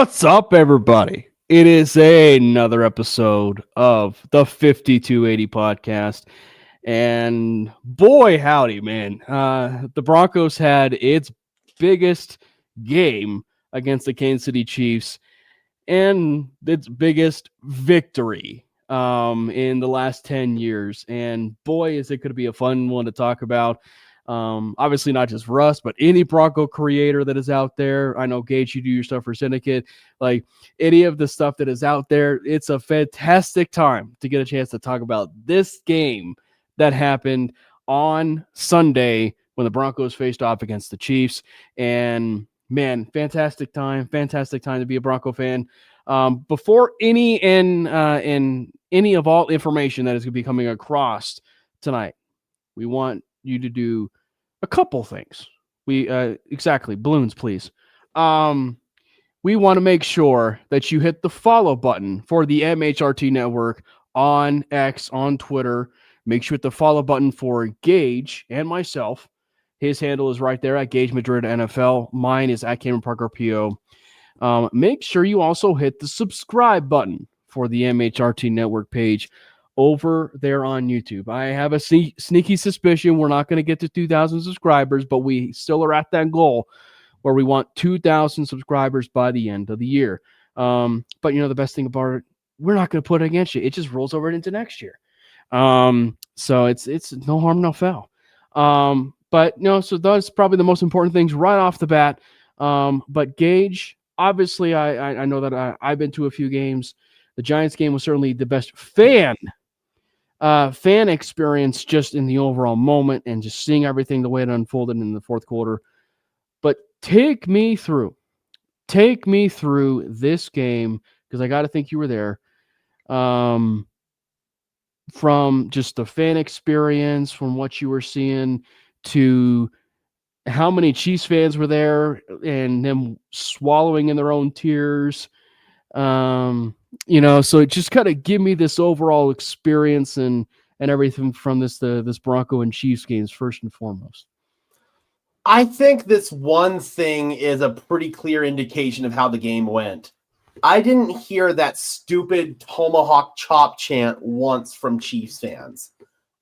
What's up, everybody? It is another episode of the 5280 podcast. And boy, howdy, man. The Broncos had its biggest game against the Kansas City Chiefs and its biggest victory in the last 10 years. And boy, is it going to be a fun one to talk about. Obviously not just for us, but any Bronco creator that is out there. I know, Gage, you do your stuff for Syndicate. Like any of the stuff that is out there, it's a fantastic time to get a chance to talk about this game that happened on Sunday when the Broncos faced off against the Chiefs. And man, fantastic time to be a Bronco fan. Before any of all information that is going to be coming across tonight, we want you to do a couple things. Exactly, balloons, please. We want to make sure that you hit the follow button for the MHRT network on X, on Twitter. Make sure you hit the follow button for Gage and myself. His handle is right there at Gage Madrid NFL. Mine is at Cameron Parker PO. Make sure you also hit the subscribe button for the MHRT network page over there on YouTube. I have a sneaky suspicion we're not going to get to 2,000 subscribers, but we still are at that goal where we want 2,000 subscribers by the end of the year. But you know, the best thing about it, we're not going to put it against you. It just rolls over into next year. So it's no harm, no foul. But no, so that's probably the most important things right off the bat. But Gage, obviously I know that I've been to a few games. The Giants game was certainly the best fan experience just in the overall moment and just seeing everything the way it unfolded in the fourth quarter. But take me through this game, because I got to think you were there, from just the fan experience, from what you were seeing to how many Chiefs fans were there and them swallowing in their own tears. So just kind of give me this overall experience and everything from this Bronco and Chiefs games first and foremost. I think this one thing is a pretty clear indication of how the game went. I didn't hear that stupid tomahawk chop chant once from Chiefs fans.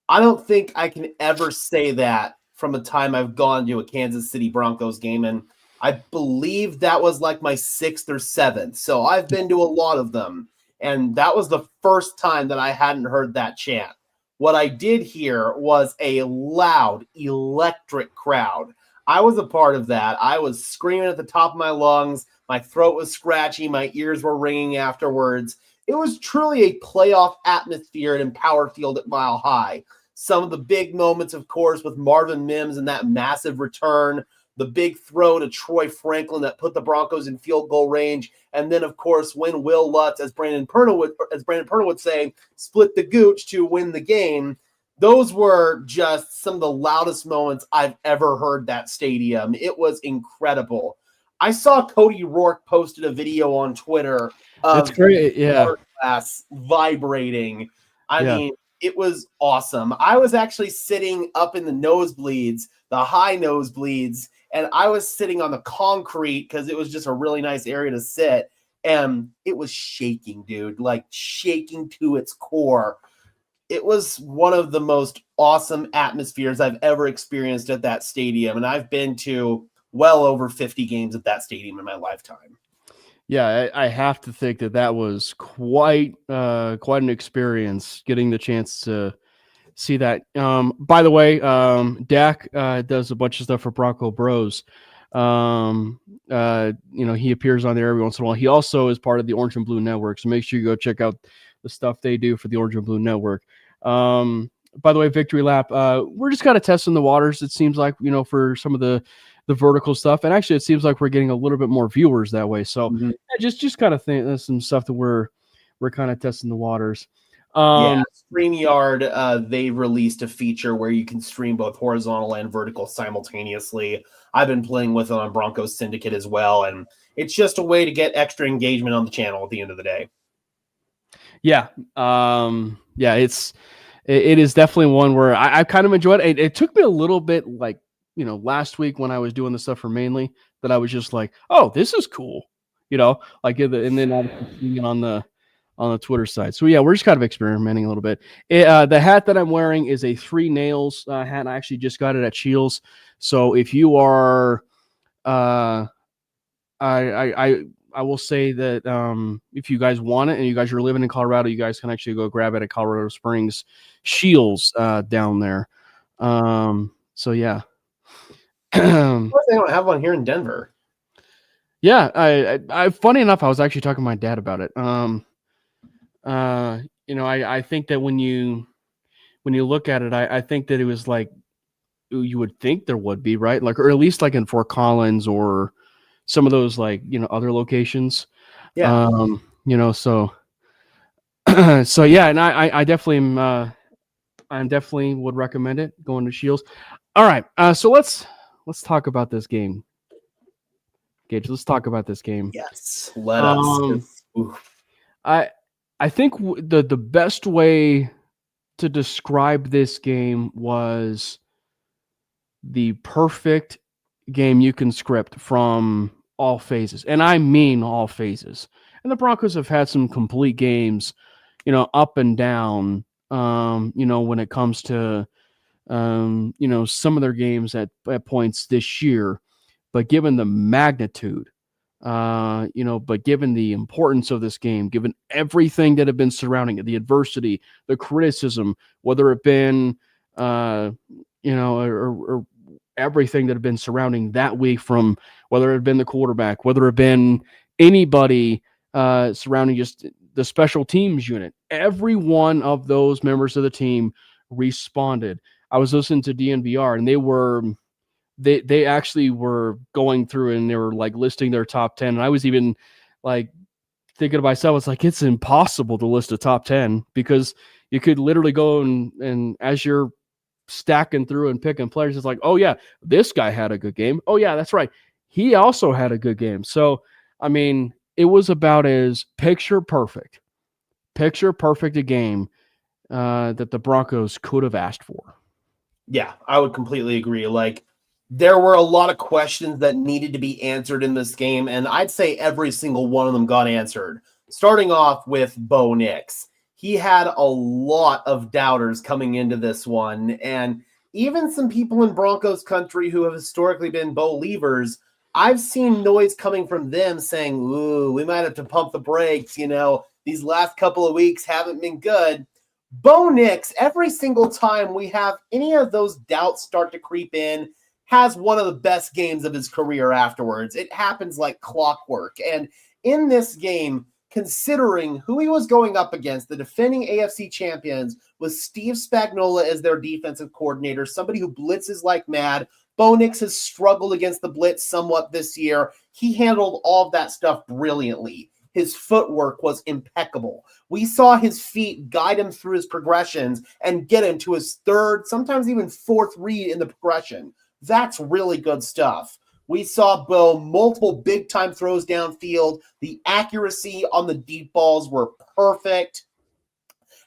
I don't think I can ever say that from the time I've gone to a Kansas City Broncos game, and I believe that was like my 6th or 7th. So I've been to a lot of them. And that was the first time that I hadn't heard that chant. What I did hear was a loud, electric crowd. I was a part of that. I was screaming at the top of my lungs. My throat was scratchy. My ears were ringing afterwards. It was truly a playoff atmosphere at Empower Field at Mile High. Some of the big moments, of course, with Marvin Mims and that massive return, the big throw to Troy Franklin that put the Broncos in field goal range, and then, of course, when Will Lutz, as Brandon Perna would say, split the gooch to win the game. Those were just some of the loudest moments I've ever heard that stadium. It was incredible. I saw Cody Rourke posted a video on Twitter of That's great, yeah, glass vibrating. I mean, it was awesome. I was actually sitting up in the nosebleeds, the high nosebleeds, and I was sitting on the concrete because it was just a really nice area to sit. And it was shaking, dude, like shaking to its core. It was one of the most awesome atmospheres I've ever experienced at that stadium. And I've been to well over 50 games at that stadium in my lifetime. Yeah, I have to think that was quite an experience, getting the chance to see that. By the way, Dak does a bunch of stuff for Bronco Bros. He appears on there every once in a while. He also is part of the Orange and Blue Network, so make sure you go check out the stuff they do for the Orange and Blue Network. By the way, Victory Lap, we're just kind of testing the waters, it seems like, for some of the vertical stuff. And actually, it seems like we're getting a little bit more viewers that way. So just kind of think there's some stuff that we're kind of testing the waters. StreamYard, they released a feature where you can stream both horizontal and vertical simultaneously. I've been playing with it on Broncos Syndicate as well, and it's just a way to get extra engagement on the channel at the end of the day. Yeah. It is definitely one where I kind of enjoyed it. It took me a little bit, like, last week when I was doing the stuff for Mainly, that I was just like, oh, this is cool. like and then obviously seeing it on the Twitter side. So yeah, we're just kind of experimenting a little bit. The hat that I'm wearing is a 3 Nails hat. I actually just got it at Shields. So if you are, I will say that if you guys want it and you guys are living in Colorado, you guys can actually go grab it at Colorado Springs Shields down there. So yeah. Of course they don't have one here in Denver. Yeah, I funny enough, I was actually talking to my dad about it. I think that when you look at it, I think that it was like you would think there would be, right? Like, or at least like in Fort Collins or some of those like, other locations. Yeah. So so yeah, and I definitely am I definitely would recommend it going to Shields. All right. So let's talk about this game. Gage, let's talk about this game. Yes. Let us. I think the best way to describe this game was the perfect game you can script from all phases. And I mean all phases. And the Broncos have had some complete games, up and down, when it comes to, some of their games at points this year. But given the magnitude, but given the importance of this game, given everything that had been surrounding it, the adversity, the criticism, whether it been, or everything that had been surrounding that week, from whether it had been the quarterback, whether it had been anybody surrounding just the special teams unit, every one of those members of the team responded. I was listening to DNVR, and they actually were going through and they were like listing their top 10. And I was even like thinking to myself, it's like, it's impossible to list a top 10 because you could literally go and as you're stacking through and picking players, it's like, oh yeah, this guy had a good game. Oh yeah, that's right. He also had a good game. So, I mean, it was about as picture perfect a game that the Broncos could have asked for. Yeah, I would completely agree. Like, there were a lot of questions that needed to be answered in this game, and I'd say every single one of them got answered. Starting off with Bo Nix. He had a lot of doubters coming into this one, and even some people in Broncos country who have historically been Bo-leavers, I've seen noise coming from them saying, ooh, we might have to pump the brakes, these last couple of weeks haven't been good. Bo Nix, every single time we have any of those doubts start to creep in, has one of the best games of his career afterwards. It happens like clockwork. And in this game, considering who he was going up against, the defending AFC champions, with Steve Spagnuolo as their defensive coordinator, somebody who blitzes like mad. Bo Nix has struggled against the blitz somewhat this year. He handled all of that stuff brilliantly. His footwork was impeccable. We saw his feet guide him through his progressions and get him to his third, sometimes even fourth read in the progression. That's really good stuff. We saw Bo multiple big-time throws downfield. The accuracy on the deep balls were perfect.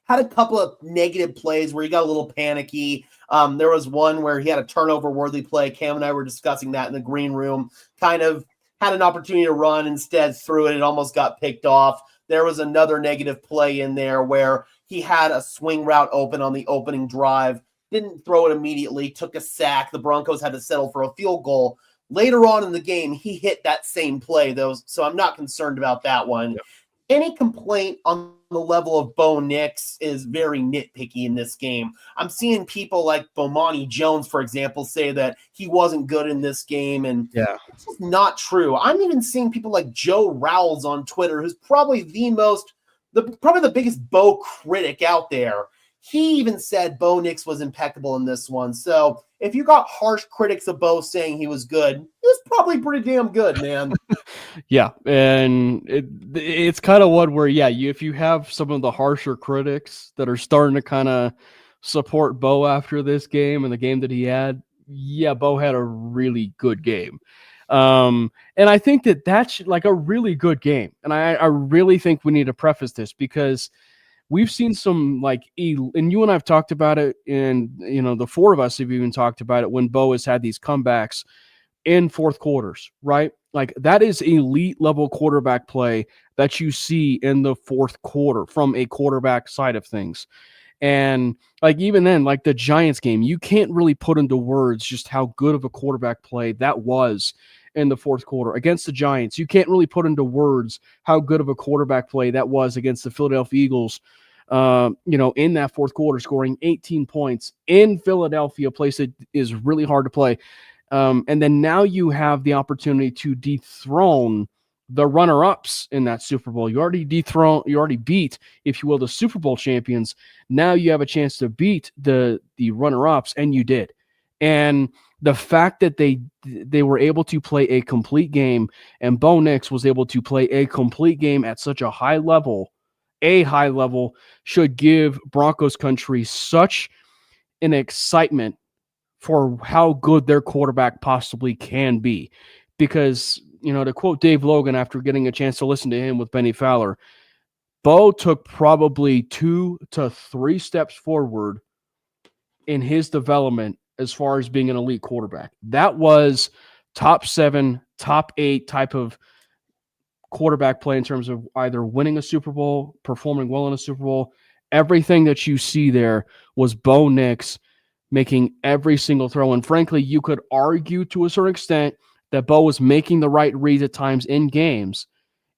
Had a couple of negative plays where he got a little panicky. There was one where he had a turnover-worthy play. Cam and I were discussing that in the green room. Kind of had an opportunity to run, instead threw it. It almost got picked off. There was another negative play in there where he had a swing route open on the opening drive. Didn't throw it immediately, took a sack. The Broncos had to settle for a field goal. Later on in the game, he hit that same play, though, so I'm not concerned about that one. Yep. Any complaint on the level of Bo Nix is very nitpicky in this game. I'm seeing people like Bomani Jones, for example, say that he wasn't good in this game, and it's just not true. I'm even seeing people like Joe Rowles on Twitter, who's probably the biggest Bo critic out there. He even said Bo Nix was impeccable in this one. So if you got harsh critics of Bo saying he was good, he was probably pretty damn good, man. Yeah, and it's kind of one where, if you have some of the harsher critics that are starting to kind of support Bo after this game and the game that he had, Bo had a really good game. And I think that's like a really good game. And I really think we need to preface this because we've seen some and you and I have talked about it, and the four of us have even talked about it when Bo has had these comebacks. in fourth quarters, right? Like that is elite level quarterback play that you see in the fourth quarter from a quarterback side of things. And like even then, like the Giants game, you can't really put into words just how good of a quarterback play that was in the fourth quarter against the Giants. You can't really put into words how good of a quarterback play that was against the Philadelphia Eagles. In that fourth quarter, scoring 18 points in Philadelphia, a place that is really hard to play. And then now you have the opportunity to dethrone the runner-ups in that Super Bowl. You already beat, if you will, the Super Bowl champions. Now you have a chance to beat the runner-ups, and you did. And the fact that they were able to play a complete game, and Bo Nix was able to play a complete game at such a high level, should give Broncos country such an excitement for how good their quarterback possibly can be. Because, to quote Dave Logan after getting a chance to listen to him with Benny Fowler, Bo took probably 2 to 3 steps forward in his development as far as being an elite quarterback. That was top 7, top 8 type of quarterback play in terms of either winning a Super Bowl, performing well in a Super Bowl. Everything that you see there was Bo Nix making every single throw. And frankly, you could argue to a certain extent that Bo was making the right reads at times in games.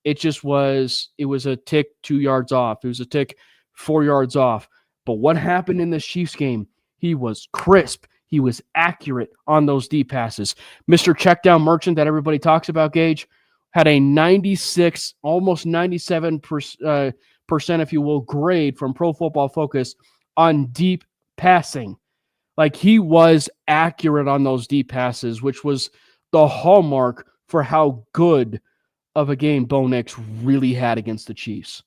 It was a tick 2 yards off. It was a tick 4 yards off. But what happened in the Chiefs game? He was crisp. He was accurate on those deep passes. Mr. Checkdown Merchant that everybody talks about, Gage, had a 96, almost 97%, if you will, grade from Pro Football Focus on deep passing. Like he was accurate on those deep passes, which was the hallmark for how good of a game Bo Nix really had against the Chiefs.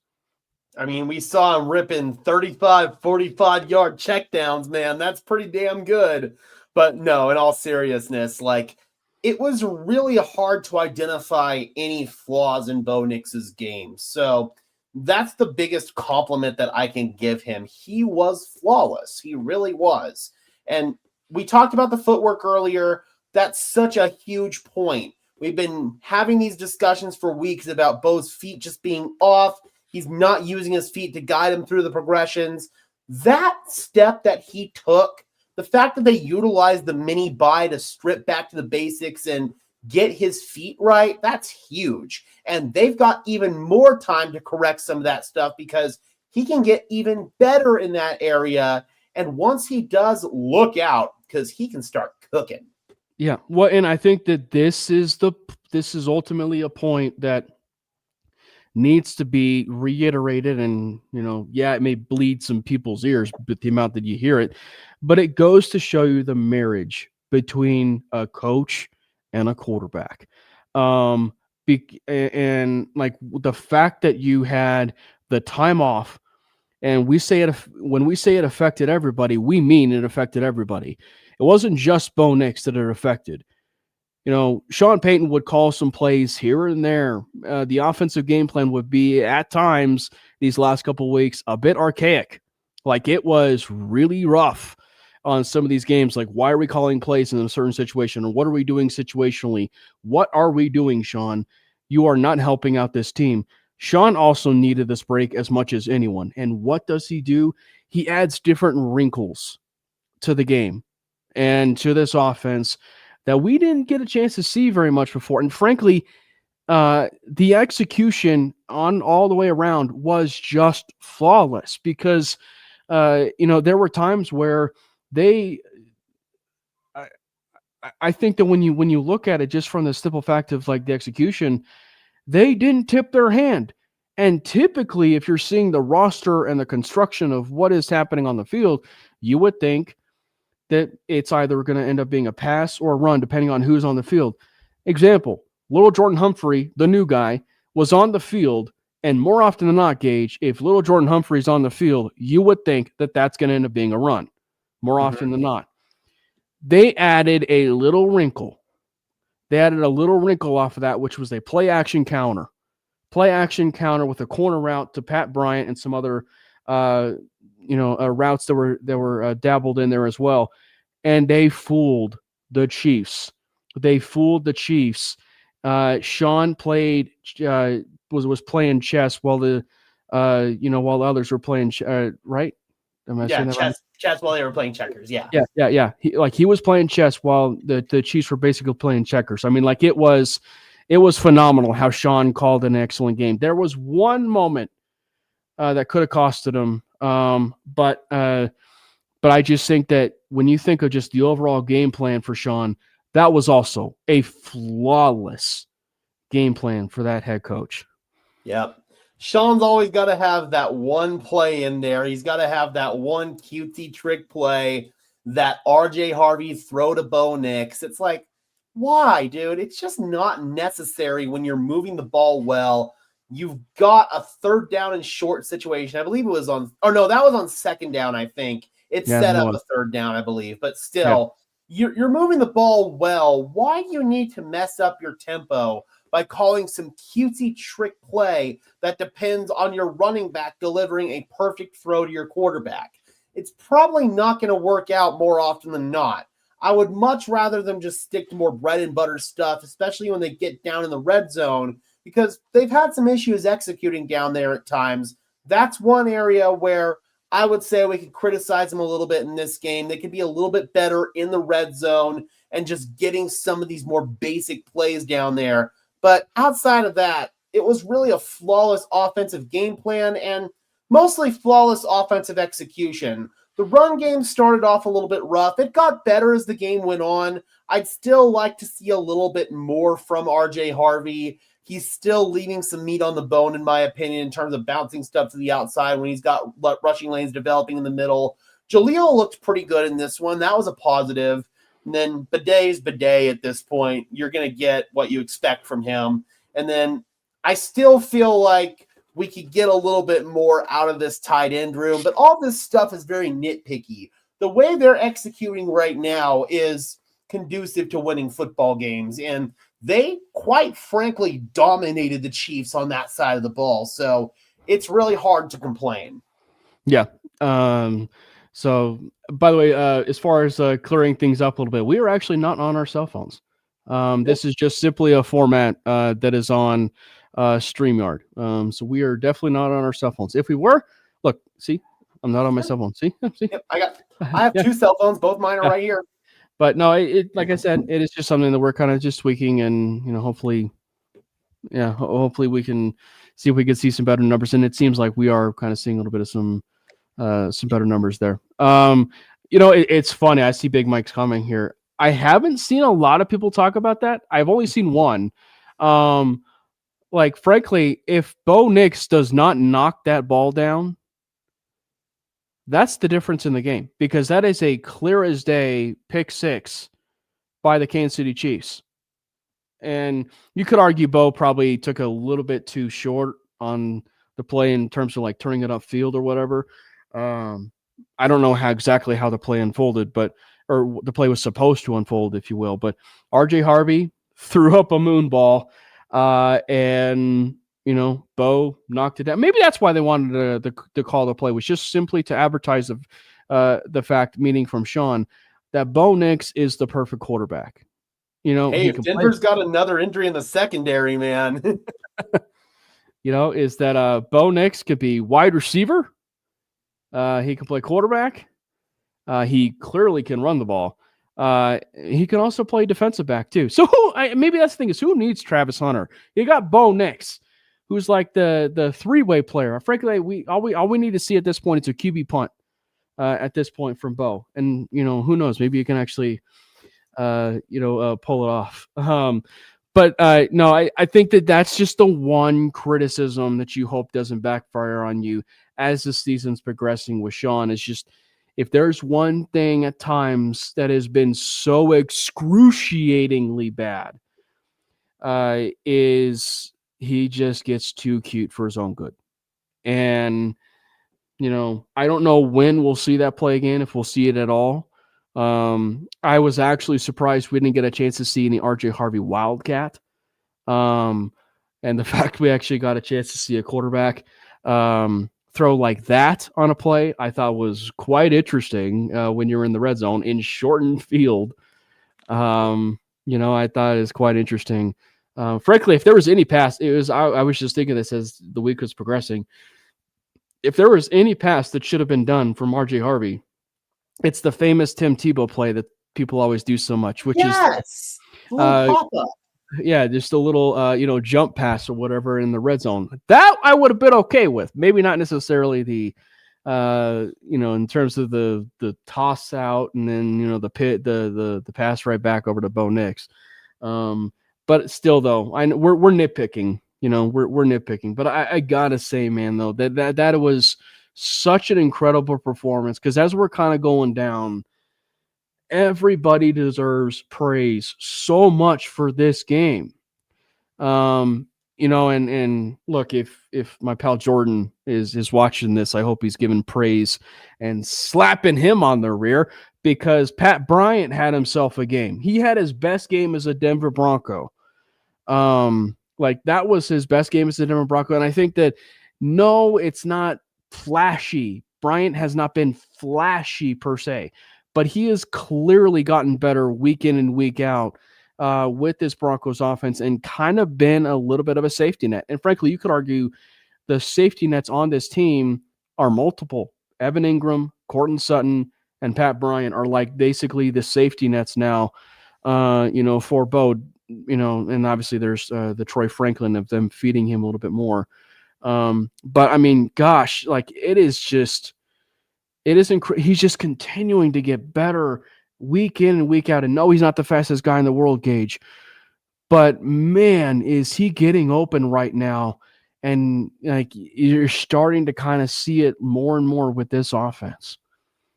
I mean, we saw him ripping 35, 45-yard checkdowns, man. That's pretty damn good. But no, in all seriousness, like it was really hard to identify any flaws in Bo Nix's game. So that's the biggest compliment that I can give him. He was flawless. He really was. And we talked about the footwork earlier. That's such a huge point. We've been having these discussions for weeks about Bo's feet just being off. He's not using his feet to guide him through the progressions. That step that he took, the fact that they utilized the mini bye to strip back to the basics and get his feet right, that's huge. And they've got even more time to correct some of that stuff because he can get even better in that area. And once he does, look out because he can start cooking. Yeah. Well, and I think that this is ultimately a point that needs to be reiterated, and it may bleed some people's ears with the amount that you hear it, but it goes to show you the marriage between a coach and a quarterback. And like the fact that you had the time off, and when we say it affected everybody, we mean it affected everybody. It wasn't just Bo Nix that it affected. Sean Payton would call some plays here and there. The offensive game plan would be, at times, these last couple of weeks, a bit archaic. Like, it was really rough on some of these games. Like, why are we calling plays in a certain situation? Or what are we doing situationally? What are we doing, Sean? You are not helping out this team. Sean also needed this break as much as anyone. And what does he do? He adds different wrinkles to the game and to this offense that we didn't get a chance to see very much before. And frankly, the execution on all the way around was just flawless because, there were times where I think that when you look at it just from the simple fact of like the execution, they didn't tip their hand. And typically, if you're seeing the roster and the construction of what is happening on the field, you would think that it's either going to end up being a pass or a run, depending on who's on the field. Example, little Jordan Humphrey, the new guy, was on the field, and more often than not, Gage, if little Jordan Humphrey's on the field, you would think that that's going to end up being a run, more often than not. They added a little wrinkle. They added a little wrinkle off of that, which was a play-action counter. Play-action counter with a corner route to Pat Bryant and some other routes that were dabbled in there as well. And they fooled the Chiefs. they fooled the Chiefs. Sean played was playing chess while while others were playing right. Am I saying that right? Chess while they were playing checkers. Yeah. He was playing chess while the Chiefs were basically playing checkers. I mean, like it was phenomenal how Sean called an excellent game. There was one moment that could have costed him, but I just think that when you think of just the overall game plan for Sean, that was also a flawless game plan for that head coach. Yep. Sean's always got to have that one play in there. He's got to have that one cutesy trick play, that RJ Harvey throw to Bo Nix. It's like, why, dude? It's just not necessary when you're moving the ball well. You've got a third down and short situation. I believe it was that was on second down, I think. It set up a third down, I believe. But still, you're moving the ball well. Why do you need to mess up your tempo by calling some cutesy trick play that depends on your running back delivering a perfect throw to your quarterback? It's probably not going to work out more often than not. I would much rather them just stick to more bread and butter stuff, especially when they get down in the red zone, because they've had some issues executing down there at times. That's one area where I would say we could criticize them a little bit in this game. They could be a little bit better in the red zone and just getting some of these more basic plays down there. But outside of that, it was really a flawless offensive game plan and mostly flawless offensive execution. The run game started off a little bit rough. It got better as the game went on. I'd still like to see a little bit more from RJ Harvey. He's still leaving some meat on the bone, in my opinion, in terms of bouncing stuff to the outside when he's got rushing lanes developing in the middle. Jaleel looked pretty good in this one. That was a positive. And then Bidet's Bidet at this point. You're going to get what you expect from him. And then I still feel like we could get a little bit more out of this tight end room. But all this stuff is very nitpicky. The way they're executing right now is conducive to winning football games. And they, quite frankly, dominated the Chiefs on that side of the ball. So it's really hard to complain. Yeah. So, by the way, as far as clearing things up a little bit, we are actually not on our cell phones. This is just simply a format that is on StreamYard. So we are definitely not on our cell phones. If we were, look, see, I'm not on my cell phone. See? Yep, I have two cell phones. Both mine are right here. But no, it like I said, it is just something that we're kind of just tweaking, and hopefully we can see if we can see some better numbers. And it seems like we are kind of seeing a little bit of some better numbers there. It's funny. I see Big Mike's comment here. I haven't seen a lot of people talk about that. I've only seen one. Frankly, if Bo Nix does not knock that ball down, that's the difference in the game, because that is a clear as day pick six by the Kansas City Chiefs. And you could argue Bo probably took a little bit too short on the play in terms of like turning it upfield or whatever. I don't know exactly how the play unfolded, or the play was supposed to unfold, if you will. But RJ Harvey threw up a moon ball, and Bo knocked it down. Maybe that's why they wanted to call the play, was just simply to advertise the fact, meaning from Sean, that Bo Nix is the perfect quarterback. Hey, Denver's got another injury in the secondary, man. Is that Bo Nix could be wide receiver. He can play quarterback. He clearly can run the ball. He can also play defensive back too. So maybe that's the thing, is who needs Travis Hunter? You got Bo Nix, who's like the three-way player. Frankly, all we need to see at this point is a QB punt at this point from Bo. And who knows? Maybe you can actually pull it off. But no, I think that's just the one criticism that you hope doesn't backfire on you as the season's progressing with Sean. Is just, if there's one thing at times that has been so excruciatingly bad, is he just gets too cute for his own good. And, I don't know when we'll see that play again, if we'll see it at all. I was actually surprised we didn't get a chance to see any RJ Harvey Wildcat. And the fact we actually got a chance to see a quarterback throw like that on a play, I thought was quite interesting when you're in the red zone in shortened field. I thought it was quite interesting. Frankly, if there was any pass, I was just thinking this as the week was progressing. If there was any pass that should have been done from RJ Harvey, it's the famous Tim Tebow play that people always do so much, which is little pop-up. just a little jump pass or whatever in the red zone. That I would have been okay with. Maybe not necessarily the in terms of the toss out and then the pass right back over to Bo Nix. But still though, we're nitpicking. We're nitpicking. But I gotta say, man, though, that was such an incredible performance, because as we're kind of going down, everybody deserves praise so much for this game. And look, if my pal Jordan is watching this, I hope he's giving praise and slapping him on the rear, because Pat Bryant had himself a game. He had his best game as a Denver Bronco. That was his best game as a Denver Bronco. And I think that, no, it's not flashy. Bryant has not been flashy per se, but he has clearly gotten better week in and week out with this Broncos offense, and kind of been a little bit of a safety net. And frankly, you could argue the safety nets on this team are multiple. Evan Ingram, Courtland Sutton, and Pat Bryant are like basically the safety nets now, for Bo, and obviously there's the Troy Franklin of them feeding him a little bit more. But I mean, gosh, he's just continuing to get better week in and week out. And no, he's not the fastest guy in the world, Gage, but man, is he getting open right now. And you're starting to kind of see it more and more with this offense.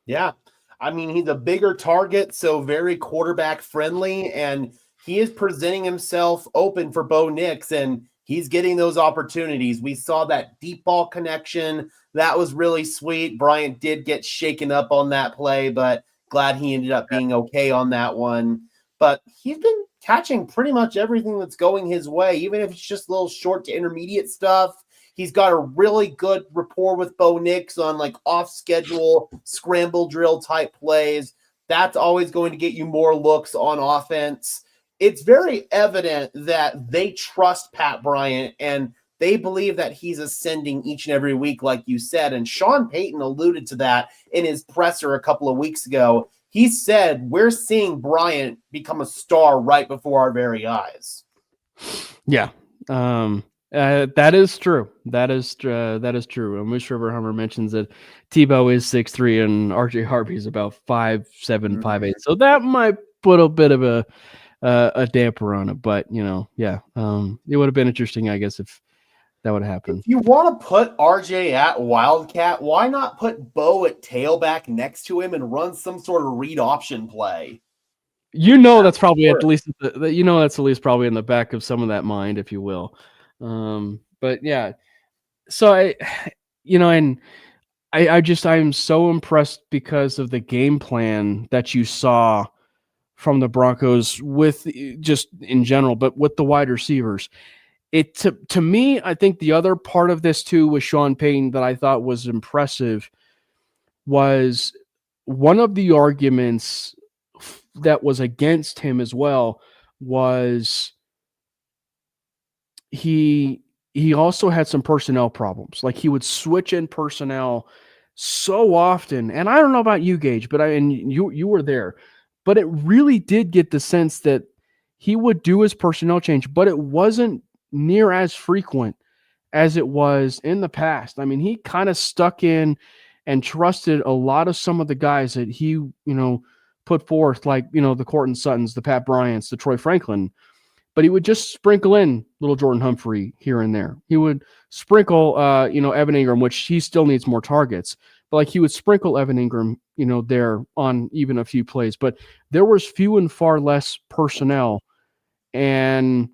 Yeah. I mean, he's a bigger target, so very quarterback friendly, and he is presenting himself open for Bo Nix, and he's getting those opportunities. We saw that deep ball connection. That was really sweet. Bryant did get shaken up on that play, but glad he ended up being okay on that one. But he's been catching pretty much everything that's going his way, even if it's just little short to intermediate stuff. He's got a really good rapport with Bo Nix on off-schedule scramble drill type plays. That's always going to get you more looks on offense. It's very evident that they trust Pat Bryant, and they believe that he's ascending each and every week, like you said. And Sean Payton alluded to that in his presser a couple of weeks ago. He said, we're seeing Bryant become a star right before our very eyes. Yeah. That is true. That is true. And Moose River Hummer mentions that Tebow is 6'3" and RJ Harvey is about 5'7", 5'8". So that might put a bit of a damper on it, but it would have been interesting, I guess, if that would happen. If you want to put RJ at Wildcat, why not put Bo at tailback next to him and run some sort of read option play? That's probably at least that's at least probably in the back of some of that mind, if you will. But yeah, so I'm so impressed because of the game plan that you saw from the Broncos, with just in general, but with the wide receivers. To me, I think the other part of this too with Sean Payton that I thought was impressive was one of the arguments that was against him as well was he also had some personnel problems. Like, he would switch in personnel so often. And I don't know about you, Gage, but you were there, but it really did get the sense that he would do his personnel change, but it wasn't near as frequent as it was in the past. I mean, he kind of stuck in and trusted a lot of some of the guys that he, put forth, like, the Courtland Suttons, the Pat Bryants, the Troy Franklin, but he would just sprinkle in little Jordan Humphrey here and there. He would sprinkle, Evan Ingram, which he still needs more targets, but he would sprinkle Evan Ingram, there on even a few plays, but there was few and far less personnel, and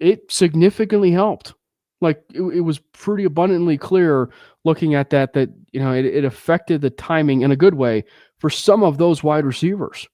it significantly helped. It was pretty abundantly clear looking at that it affected the timing in a good way for some of those wide receivers.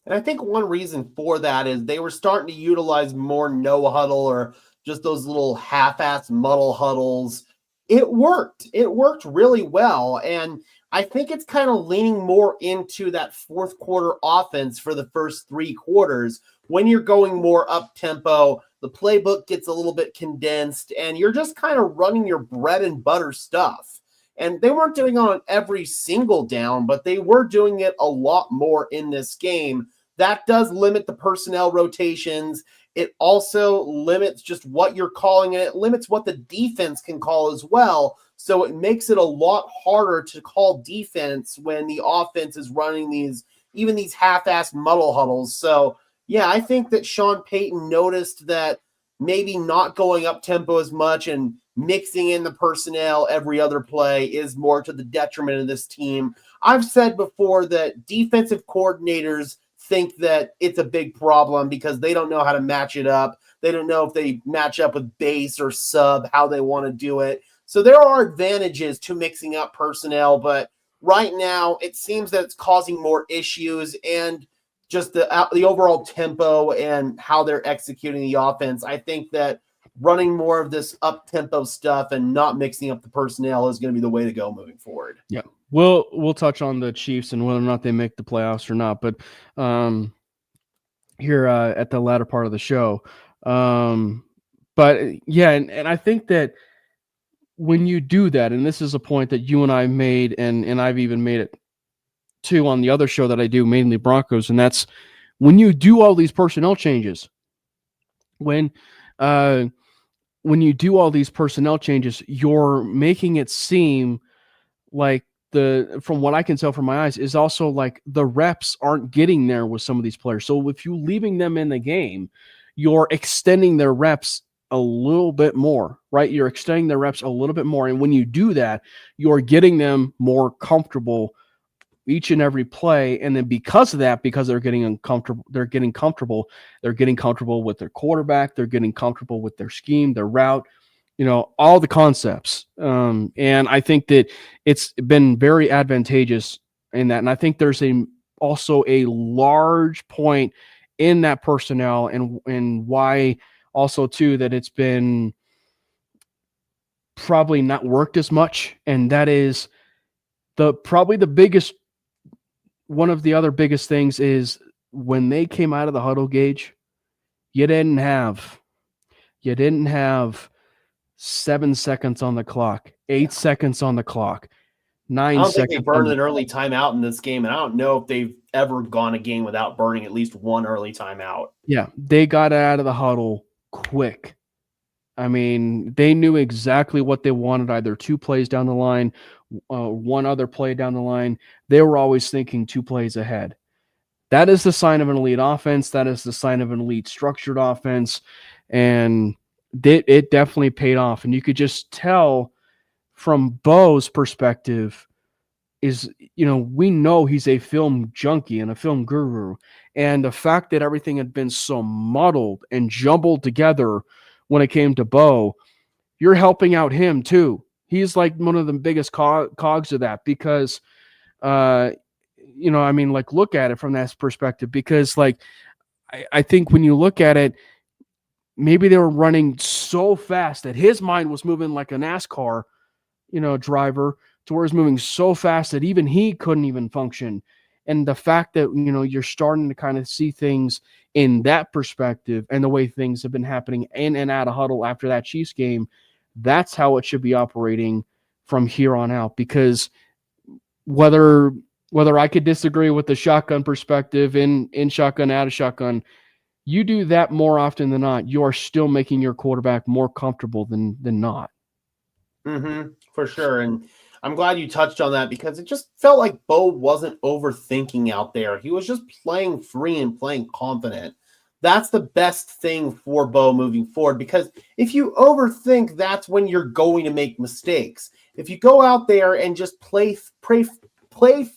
And I think one reason for that is they were starting to utilize more no huddle, or just those little half-ass muddle huddles. It worked. It worked really well. And I think it's kind of leaning more into that fourth quarter offense for the first 3 quarters. When you're going more up tempo, the playbook gets a little bit condensed and you're just kind of running your bread and butter stuff. And they weren't doing it on every single down, but they were doing it a lot more in this game. That does limit the personnel rotations. It also limits just what you're calling, and it limits what the defense can call as well. So it makes it a lot harder to call defense when the offense is running these half-assed muddle huddles. So, yeah, I think that Sean Payton noticed that maybe not going up tempo as much and mixing in the personnel every other play is more to the detriment of this team. I've said before that defensive coordinators think that it's a big problem because they don't know how to match it up. They don't know if they match up with base or sub, how they want to do it. So there are advantages to mixing up personnel, but right now it seems that it's causing more issues, and just the overall tempo and how they're executing the offense. I think that running more of this up-tempo stuff and not mixing up the personnel is going to be the way to go moving forward. Yeah. We'll touch on the Chiefs and whether or not they make the playoffs or not, but here at the latter part of the show. But yeah, and I think that when you do that, and this is a point that you and I made, and I've even made it too on the other show that I do, mainly Broncos, and that's when you do all these personnel changes. When you do all these personnel changes, you're making it seem like from what I can tell from my eyes, is also like the reps aren't getting there with some of these players. So if you leaving them in the game, you're extending their reps a little bit more, right? You're extending their reps a little bit more. And when you do that, you're getting them more comfortable each and every play. And then because of that, because they're getting comfortable with their quarterback, they're getting comfortable with their scheme, their route, all the concepts. And I think that it's been very advantageous in that. And I think there's also a large point in that personnel and why also too, that it's been probably not worked as much. And that is probably the biggest, one of the other biggest things is when they came out of the huddle, Gage, you didn't have 7 seconds on the clock, 8 seconds on the clock, 9 seconds. I don't think they burned an early timeout in this game, and I don't know if they've ever gone a game without burning at least one early timeout. Yeah, they got out of the huddle quick. I mean, they knew exactly what they wanted, either 2 plays down the line, one other play down the line. They were always thinking 2 plays ahead. That is the sign of an elite offense. That is the sign of an elite structured offense. And it definitely paid off. And you could just tell from Bo's perspective is, we know he's a film junkie and a film guru. And the fact that everything had been so muddled and jumbled together when it came to Bo, you're helping out him too. He's like one of the biggest cogs of that because, look at it from that perspective, because I think when you look at it, maybe they were running so fast that his mind was moving like a NASCAR, driver, to where it's moving so fast that even he couldn't even function. And the fact that, you're starting to kind of see things in that perspective and the way things have been happening in and out of huddle after that Chiefs game, that's how it should be operating from here on out. Because whether I could disagree with the shotgun perspective in shotgun, out of shotgun, you do that more often than not, you are still making your quarterback more comfortable than not. For sure. And I'm glad you touched on that because it just felt like Bo wasn't overthinking out there. He was just playing free and playing confident. That's the best thing for Bo moving forward, because if you overthink, that's when you're going to make mistakes. If you go out there and just play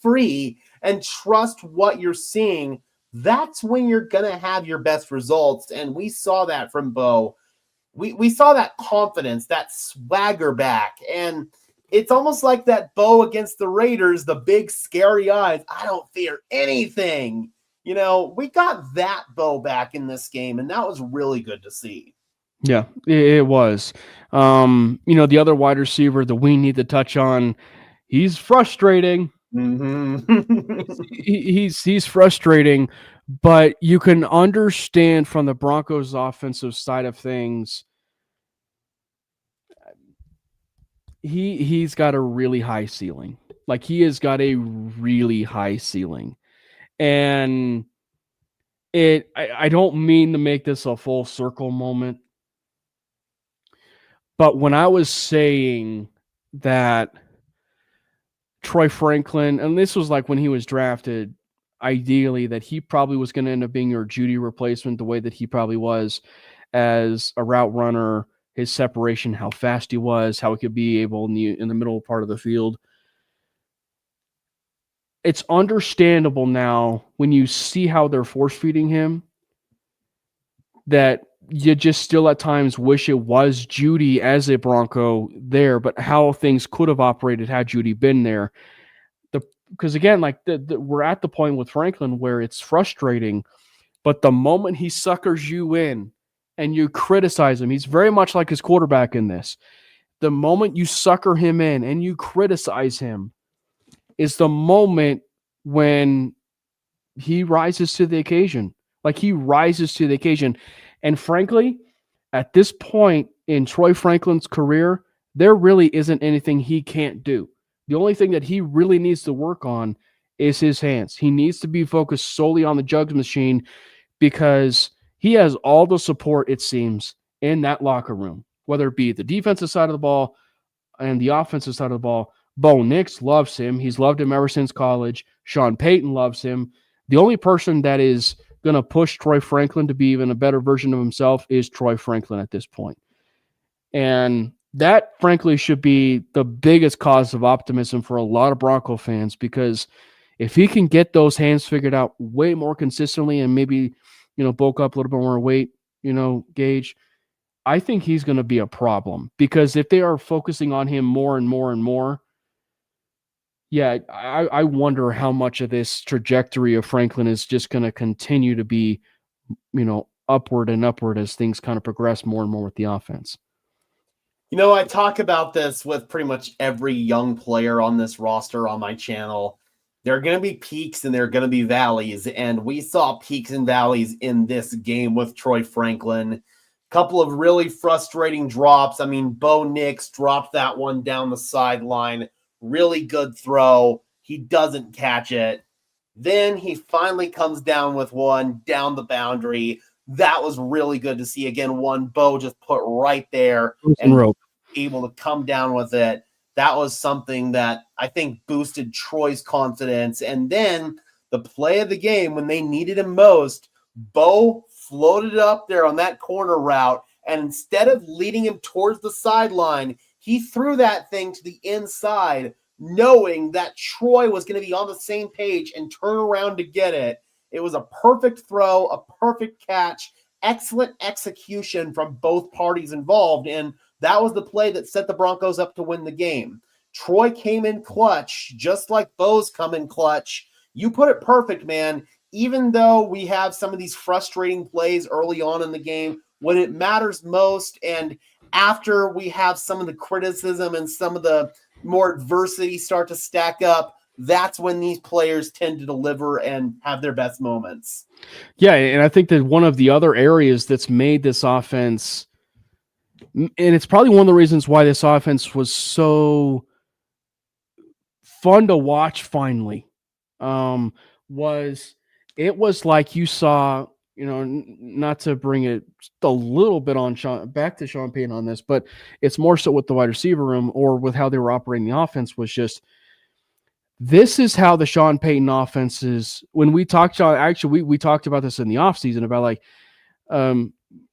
free and trust what you're seeing, that's when you're going to have your best results. And we saw that from Bo. We saw that confidence, that swagger back. And it's almost like that Bo against the Raiders, the big scary eyes. I don't fear anything. We got that Bo back in this game, and that was really good to see. Yeah, it was. The other wide receiver that we need to touch on, he's frustrating. Mm-hmm. He's frustrating, but you can understand from the Broncos' offensive side of things. He's got a really high ceiling. Like, he has got a really high ceiling. And I don't mean to make this a full circle moment, but when I was saying that Troy Franklin, and this was like when he was drafted, ideally that he probably was going to end up being your Judy replacement the way that he probably was as a route runner, his separation, how fast he was, how he could be able in the middle part of the field. It's understandable now when you see how they're force feeding him that you just still at times wish it was Judy as a Bronco there, but how things could have operated had Judy been there. Because again, like we're at the point with Franklin where it's frustrating, but the moment he suckers you in and you criticize him, he's very much like his quarterback in this. The moment you sucker him in and you criticize him is the moment when he rises to the occasion. Like, he rises to the occasion. And frankly, at this point in Troy Franklin's career, there really isn't anything he can't do. The only thing that he really needs to work on is his hands. He needs to be focused solely on the jugs machine because he has all the support, it seems, in that locker room, whether it be the defensive side of the ball and the offensive side of the ball. Bo Nix loves him. He's loved him ever since college. Sean Payton loves him. The only person that is going to push Troy Franklin to be even a better version of himself is Troy Franklin at this point. And that, frankly, should be the biggest cause of optimism for a lot of Bronco fans, because if he can get those hands figured out way more consistently and maybe, bulk up a little bit more weight, Gage, I think he's going to be a problem, because if they are focusing on him more and more and more, yeah, I wonder how much of this trajectory of Franklin is just going to continue to be, upward and upward as things kind of progress more and more with the offense. I talk about this with pretty much every young player on this roster on my channel. There are going to be peaks and there are going to be valleys, and we saw peaks and valleys in this game with Troy Franklin. Couple of really frustrating drops. I mean, Bo Nix dropped that one down the sideline. Really good throw. He doesn't catch it. Then he finally comes down with one down the boundary. That was really good to see. Again, one Bo just put right there and rope. Able to come down with it. That was something that I think boosted Troy's confidence. And then the play of the game, when they needed him most, Bo floated up there on that corner route, and instead of leading him towards the sideline, he threw that thing to the inside, knowing that Troy was going to be on the same page and turn around to get it. It was a perfect throw, a perfect catch, excellent execution from both parties involved, and that was the play that set the Broncos up to win the game. Troy came in clutch, just like Bo's come in clutch. You put it perfect, man. Even though we have some of these frustrating plays early on in the game, when it matters most, and after we have some of the criticism and some of the more adversity start to stack up, that's when these players tend to deliver and have their best moments. Yeah, and I think that one of the other areas that's made this offense, and it's probably one of the reasons why this offense was so fun to watch finally, was like you saw, not to bring it a little bit on back to Sean Payton on this, but it's more so with the wide receiver room or with how they were operating the offense, was just, this is how the Sean Payton offense is. When we talked about, actually, we talked about this in the offseason about like,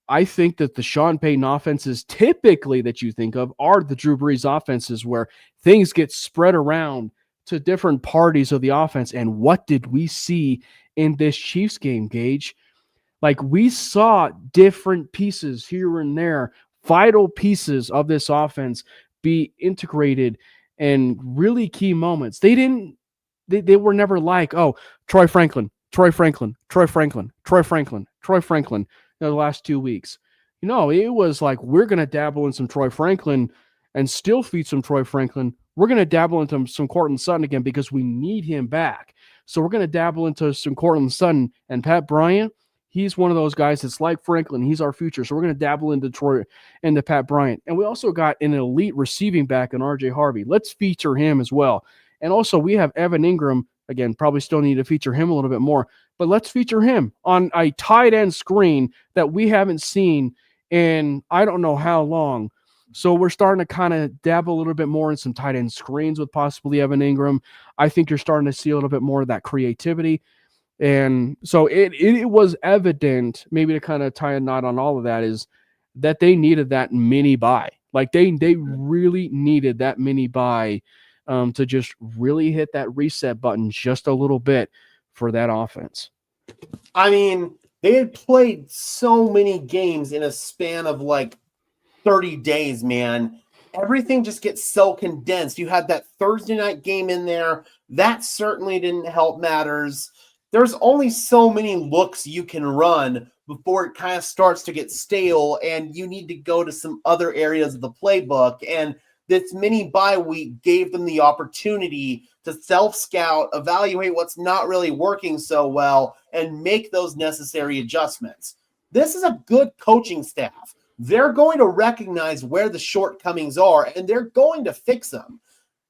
I think that the Sean Payton offenses typically that you think of are the Drew Brees offenses, where things get spread around to different parties of the offense. And what did we see in this Chiefs game, Gage? Like, we saw different pieces here and there, vital pieces of this offense be integrated in really key moments. They were never like, oh, Troy Franklin, the last 2 weeks. It was like, we're going to dabble in some Troy Franklin and still feed some Troy Franklin we're going to dabble into some Cortland Sutton again because we need him back. So we're going to dabble into some Cortland Sutton and Pat Bryant. He's one of those guys that's like Franklin. He's our future. So we're going to dabble into Detroit and Pat Bryant. And we also got an elite receiving back in RJ Harvey. Let's feature him as well. And also we have Evan Ingram. Again, probably still need to feature him a little bit more. But let's feature him on a tight end screen that we haven't seen in I don't know how long. So we're starting to kind of dabble a little bit more in some tight end screens with possibly Evan Ingram. I think you're starting to see a little bit more of that creativity. And so it was evident, maybe to kind of tie a knot on all of that, is that they needed that mini buy. Like they really needed that mini buy to just really hit that reset button just a little bit for that offense. I mean, they had played so many games in a span of like 30 days, man. Everything just gets so condensed. You had that Thursday night game in there. That certainly didn't help matters. There's only so many looks you can run before it kind of starts to get stale and you need to go to some other areas of the playbook. And this mini bye week gave them the opportunity to self-scout, evaluate what's not really working so well, and make those necessary adjustments. This is a good coaching staff. They're going to recognize where the shortcomings are, and they're going to fix them.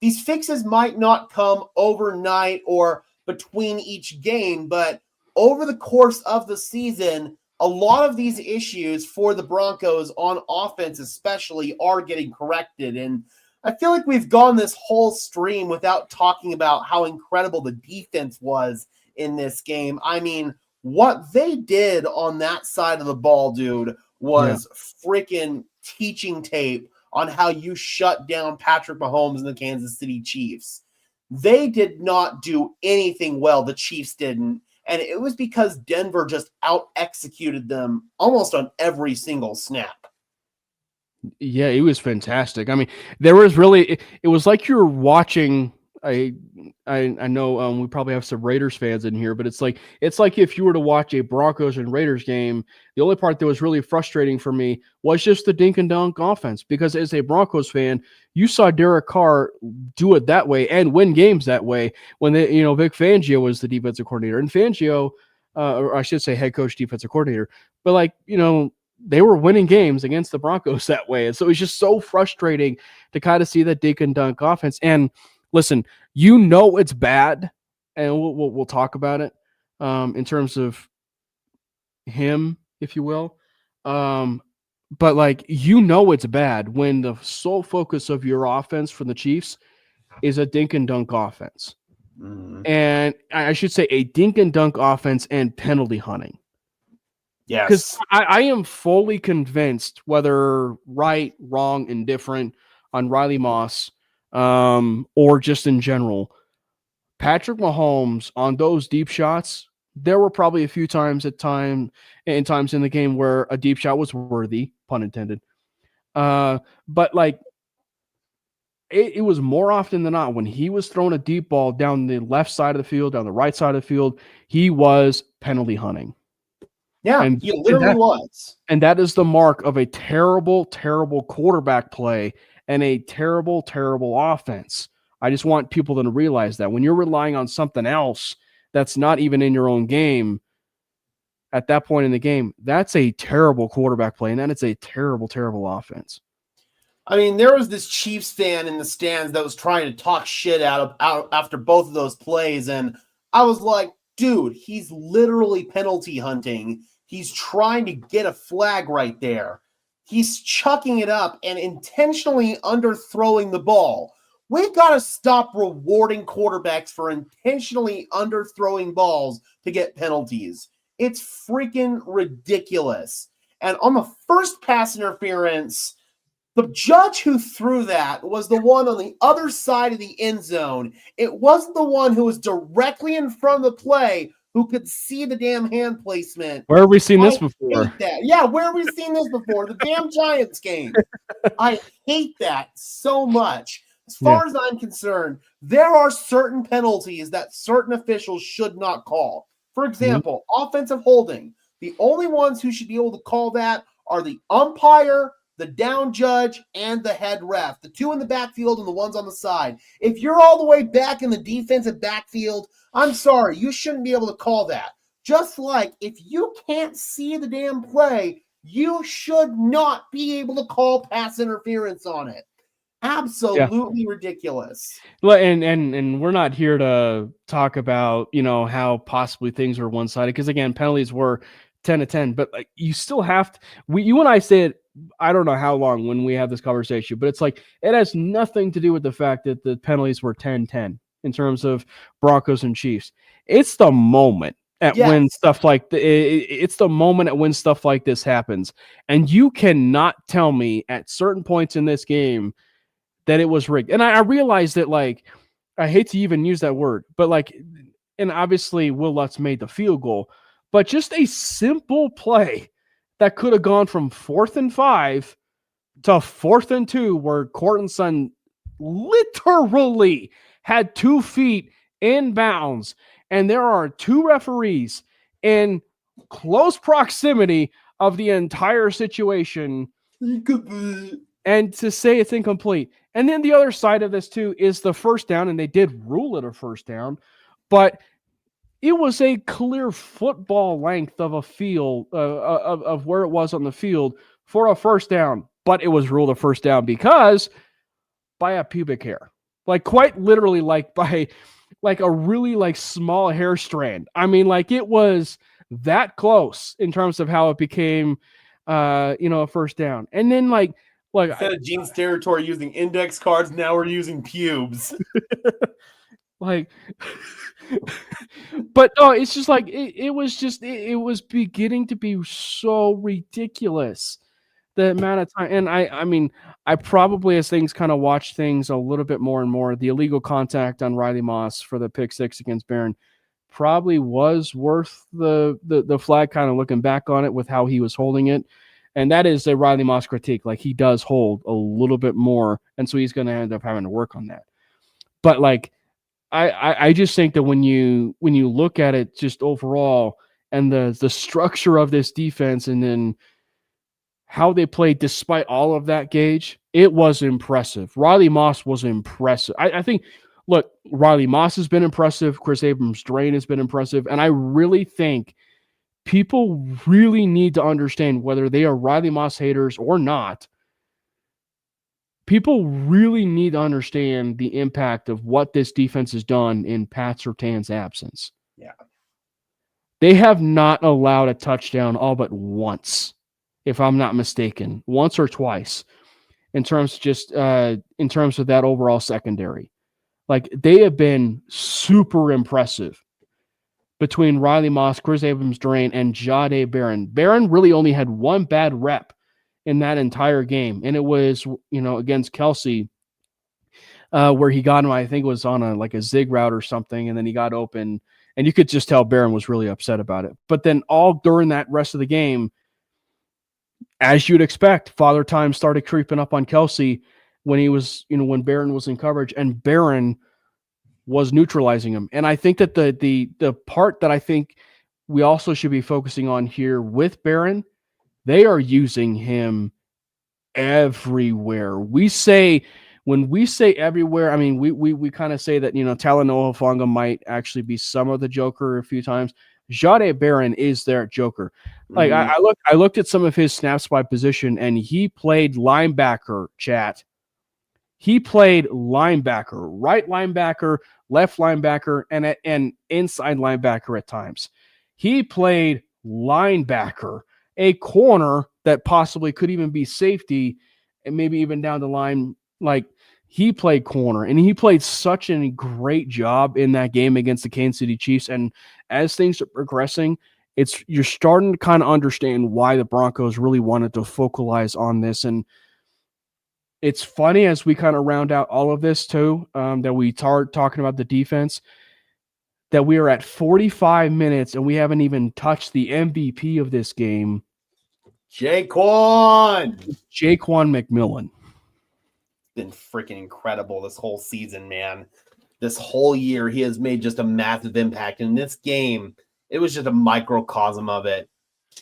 These fixes might not come overnight or between each game, but over the course of the season, a lot of these issues for the Broncos on offense especially are getting corrected. And I feel like we've gone this whole stream without talking about how incredible the defense was in this game. I mean, what they did on that side of the ball, dude, was freaking teaching tape on how you shut down Patrick Mahomes and the Kansas City Chiefs. They did not do anything well. The Chiefs didn't. And it was because Denver just out-executed them almost on every single snap. Yeah, it was fantastic. I mean, there was really it was like you were watching I know we probably have some Raiders fans in here, but it's like if you were to watch a Broncos and Raiders game, the only part that was really frustrating for me was just the dink and dunk offense, because as a Broncos fan, you saw Derek Carr do it that way and win games that way when they, Vic Fangio was the defensive coordinator, and Fangio, or I should say head coach, defensive coordinator, but they were winning games against the Broncos that way. And so it's just so frustrating to kind of see that dink and dunk offense. And listen, it's bad, and we'll talk about it in terms of him, if you will. But it's bad when the sole focus of your offense for the Chiefs is a dink and dunk offense. Mm-hmm. And I should say a dink and dunk offense and penalty hunting. Yes. Because I am fully convinced, whether right, wrong, indifferent, on Riley Moss, or just in general, Patrick Mahomes on those deep shots, there were probably a few times in the game where a deep shot was worthy, pun intended. But it was more often than not when he was throwing a deep ball down the left side of the field, down the right side of the field, he was penalty hunting. Yeah, he literally was. And that is the mark of a terrible, terrible quarterback play and a terrible, terrible offense. I just want people to realize that when you're relying on something else that's not even in your own game at that point in the game, that's a terrible quarterback play, and that is a terrible, terrible offense. I mean, there was this Chiefs fan in the stands that was trying to talk shit out after both of those plays, and I was like, dude, he's literally penalty hunting. He's trying to get a flag right there. He's chucking it up and intentionally underthrowing the ball. We've got to stop rewarding quarterbacks for intentionally underthrowing balls to get penalties. It's freaking ridiculous. And on the first pass interference, the judge who threw that was the one on the other side of the end zone. It wasn't the one who was directly in front of the play who could see the damn hand placement. Where have we seen this before? Yeah, where have we seen this before? The damn Giants game. I hate that so much. As far as I'm concerned, there are certain penalties that certain officials should not call. For example, offensive holding. The only ones who should be able to call that are the umpire, the down judge and the head ref, the two in the backfield and the ones on the side. If you're all the way back in the defensive backfield, I'm sorry, you shouldn't be able to call that. Just like if you can't see the damn play, you should not be able to call pass interference on it. Absolutely ridiculous. And we're not here to talk about, how possibly things were one-sided, because again, penalties were 10-10, but like you still have to, you and I said, I don't know how long when we have this conversation, but it's like it has nothing to do with the fact that the penalties were 10-10 in terms of Broncos and Chiefs. It's the moment when stuff like it's the moment at when stuff like this happens, and you cannot tell me at certain points in this game that it was rigged. And I realized that, like, I hate to even use that word, but like, and obviously Will Lutz made the field goal, but just a simple play that could have gone from 4th and 5 to 4th and 2, where Courtland Sutton literally had 2 feet in bounds, and there are 2 referees in close proximity of the entire situation, and to say it's incomplete. And then the other side of this too is the first down, and they did rule it a first down, but it was a clear football length of a field of where it was on the field for a first down, but it was ruled a first down because by a pubic hair, like quite literally, like by like a really like small hair strand. I mean, like it was that close in terms of how it became, a first down. And then like instead of Gene's territory using index cards, now we're using pubes. Like, but no, it's just like it was beginning to be so ridiculous, the amount of time. And I mean, I probably, as things kind of watch things a little bit more and more, the illegal contact on Riley Moss for the pick 6 against Barron probably was worth the flag, kind of looking back on it with how he was holding it. And that is a Riley Moss critique. Like, he does hold a little bit more, and so he's going to end up having to work on that. But like, I just think that when you look at it just overall, and the structure of this defense, and then how they played despite all of that, Gage, it was impressive. Riley Moss was impressive. I think, look, Riley Moss has been impressive. Chris Abrams-Drain has been impressive. And I really think people really need to understand, whether they are Riley Moss haters or not, people really need to understand the impact of what this defense has done in Pat Surtain's absence. Yeah. They have not allowed a touchdown all but once, if I'm not mistaken, once or twice, in terms of that overall secondary. Like, they have been super impressive between Riley Moss, Chris Abrams-Drain, and Jahdae Barron. Barron really only had one bad rep in that entire game, and it was, against Kelsey, where he got him, I think it was on a zig route or something, and then he got open, and you could just tell Barron was really upset about it. But then all during that rest of the game, as you'd expect, Father Time started creeping up on Kelsey when he was, when Barron was in coverage, and Barron was neutralizing him. And I think that the part that I think we also should be focusing on here with Barron, they are using him everywhere. When we say everywhere, I mean, we kind of say that, Talanoa Hufanga might actually be some of the Joker a few times. Jahdae Barron is their Joker. Like, I looked at some of his snaps by position, and he played linebacker, chat. He played linebacker, right linebacker, left linebacker, and inside linebacker at times. He played linebacker, a corner that possibly could even be safety, and maybe even down the line. Like, he played corner, and he played such a great job in that game against the Kansas City Chiefs. And as things are progressing, you're starting to kind of understand why the Broncos really wanted to focalize on this. And it's funny, as we kind of round out all of this too, that we start talking about the defense, that we are at 45 minutes and we haven't even touched the MVP of this game, Jaquan McMillan. Been freaking incredible this whole season, man. This whole year, he has made just a massive impact. In this game, it was just a microcosm of it.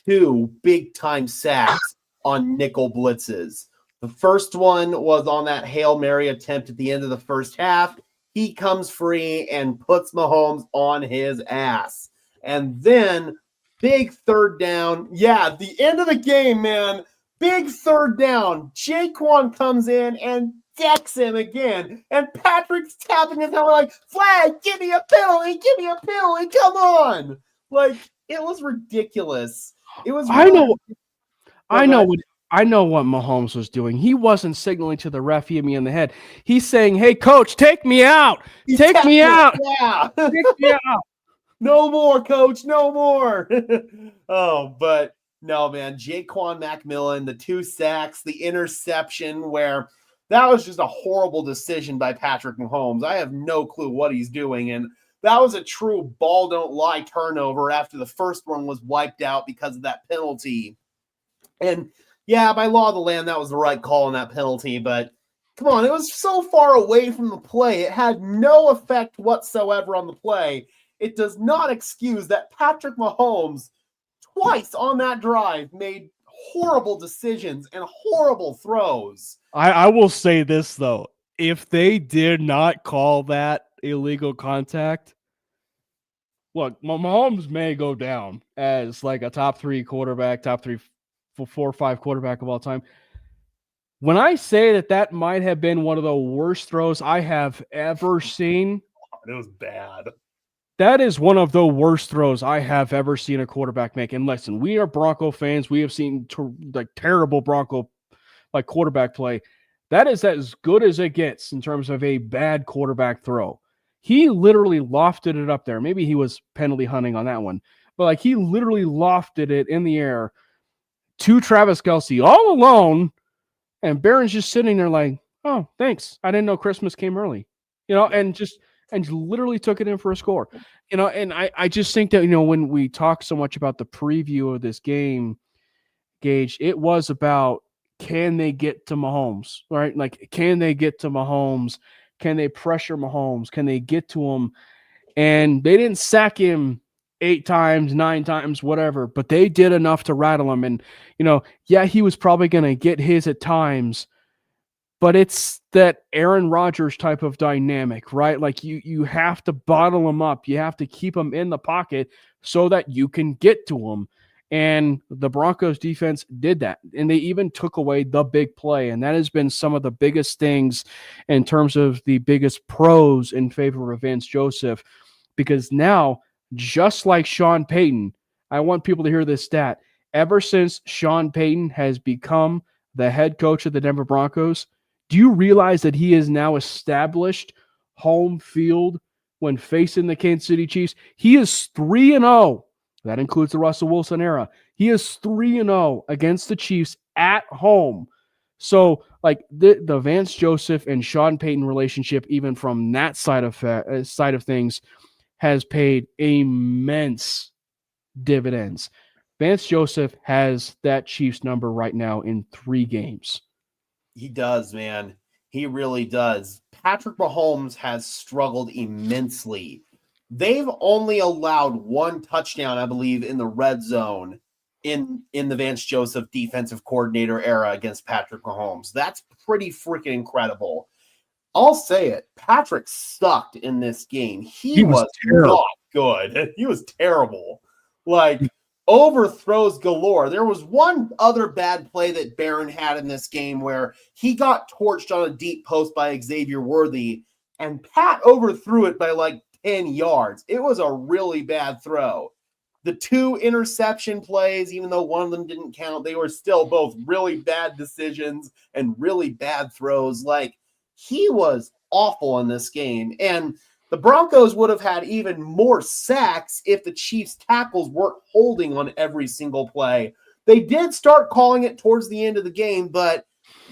2 big-time sacks on nickel blitzes. The first one was on that Hail Mary attempt at the end of the first half. He comes free and puts Mahomes on his ass. And then big third down. Yeah, the end of the game, man. Big third down. Jaquan comes in and decks him again. And Patrick's tapping his head like, flag, give me a penalty, come on. Like, it was ridiculous. It was I know what Mahomes was doing. He wasn't signaling to the ref, hit me in the head. He's saying, hey, coach, take me out. Take me out. Yeah. Take me out. No more, coach. No more. Oh, but no, man. Jaquan McMillan, the 2 sacks, the interception, where that was just a horrible decision by Patrick Mahomes. I have no clue what he's doing. And that was a true ball don't lie turnover after the first one was wiped out because of that penalty. And yeah, by law of the land, that was the right call on that penalty. But come on, it was so far away from the play. It had no effect whatsoever on the play. It does not excuse that Patrick Mahomes twice on that drive made horrible decisions and horrible throws. I will say this, though. If they did not call that illegal contact, look, Mahomes may go down as like a top 3 quarterback, top 3, 4 or 5 quarterback of all time. When I say that might have been one of the worst throws I have ever seen. It was bad. That is one of the worst throws I have ever seen a quarterback make. And listen, we are Bronco fans. We have seen terrible Bronco quarterback play. That is as good as it gets in terms of a bad quarterback throw. He literally lofted it up there. Maybe he was penalty hunting on that one, but he literally lofted it in the air to Travis Kelce all alone, and Barron's just sitting there like, oh, thanks. I didn't know Christmas came early, and literally took it in for a score. And I just think that, when we talk so much about the preview of this game, Gage, it was about, can they get to Mahomes, right? Can they get to Mahomes? Can they pressure Mahomes? Can they get to him? And they didn't sack him 8 times, 9 times, whatever, but they did enough to rattle him. And, yeah, he was probably going to get his at times, but it's that Aaron Rodgers type of dynamic, right? You have to bottle him up. You have to keep him in the pocket so that you can get to him. And the Broncos defense did that. And they even took away the big play. And that has been some of the biggest things in terms of the biggest pros in favor of Vance Joseph. Because now, just like Sean Payton, I want people to hear this stat. Ever since Sean Payton has become the head coach of the Denver Broncos, do you realize that he has now established home field when facing the Kansas City Chiefs? He is 3-0. That includes the Russell Wilson era. He is 3-0 against the Chiefs at home. So, the Vance Joseph and Sean Payton relationship, even from that side of things, has paid immense dividends. Vance Joseph has that Chiefs number right now in 3 games. He does, man. He really does. Patrick Mahomes has struggled immensely. They've only allowed 1 touchdown, I believe, in the red zone in the Vance Joseph defensive coordinator era against Patrick Mahomes. That's pretty freaking incredible. I'll say it. Patrick sucked in this game. He was not good. He was terrible. Overthrows galore. There was one other bad play that Barron had in this game where he got torched on a deep post by Xavier Worthy, and Pat overthrew it by 10 yards. It was a really bad throw. The 2 interception plays, even though one of them didn't count, they were still both really bad decisions and really bad throws. He was awful in this game. And the Broncos would have had even more sacks if the Chiefs tackles weren't holding on every single play. They did start calling it towards the end of the game, but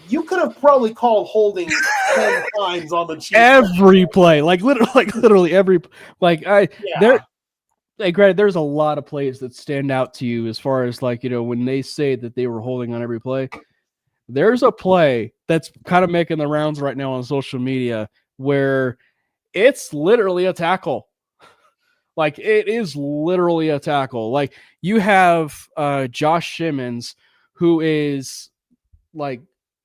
you could have probably called holding 10 times on the Chiefs. Every play, literally every, granted, there's a lot of plays that stand out to you as far as when they say that they were holding on every play. There's a play that's kind of making the rounds right now on social media where it's literally a tackle. It is literally a tackle. You have Josh Simmons, who is like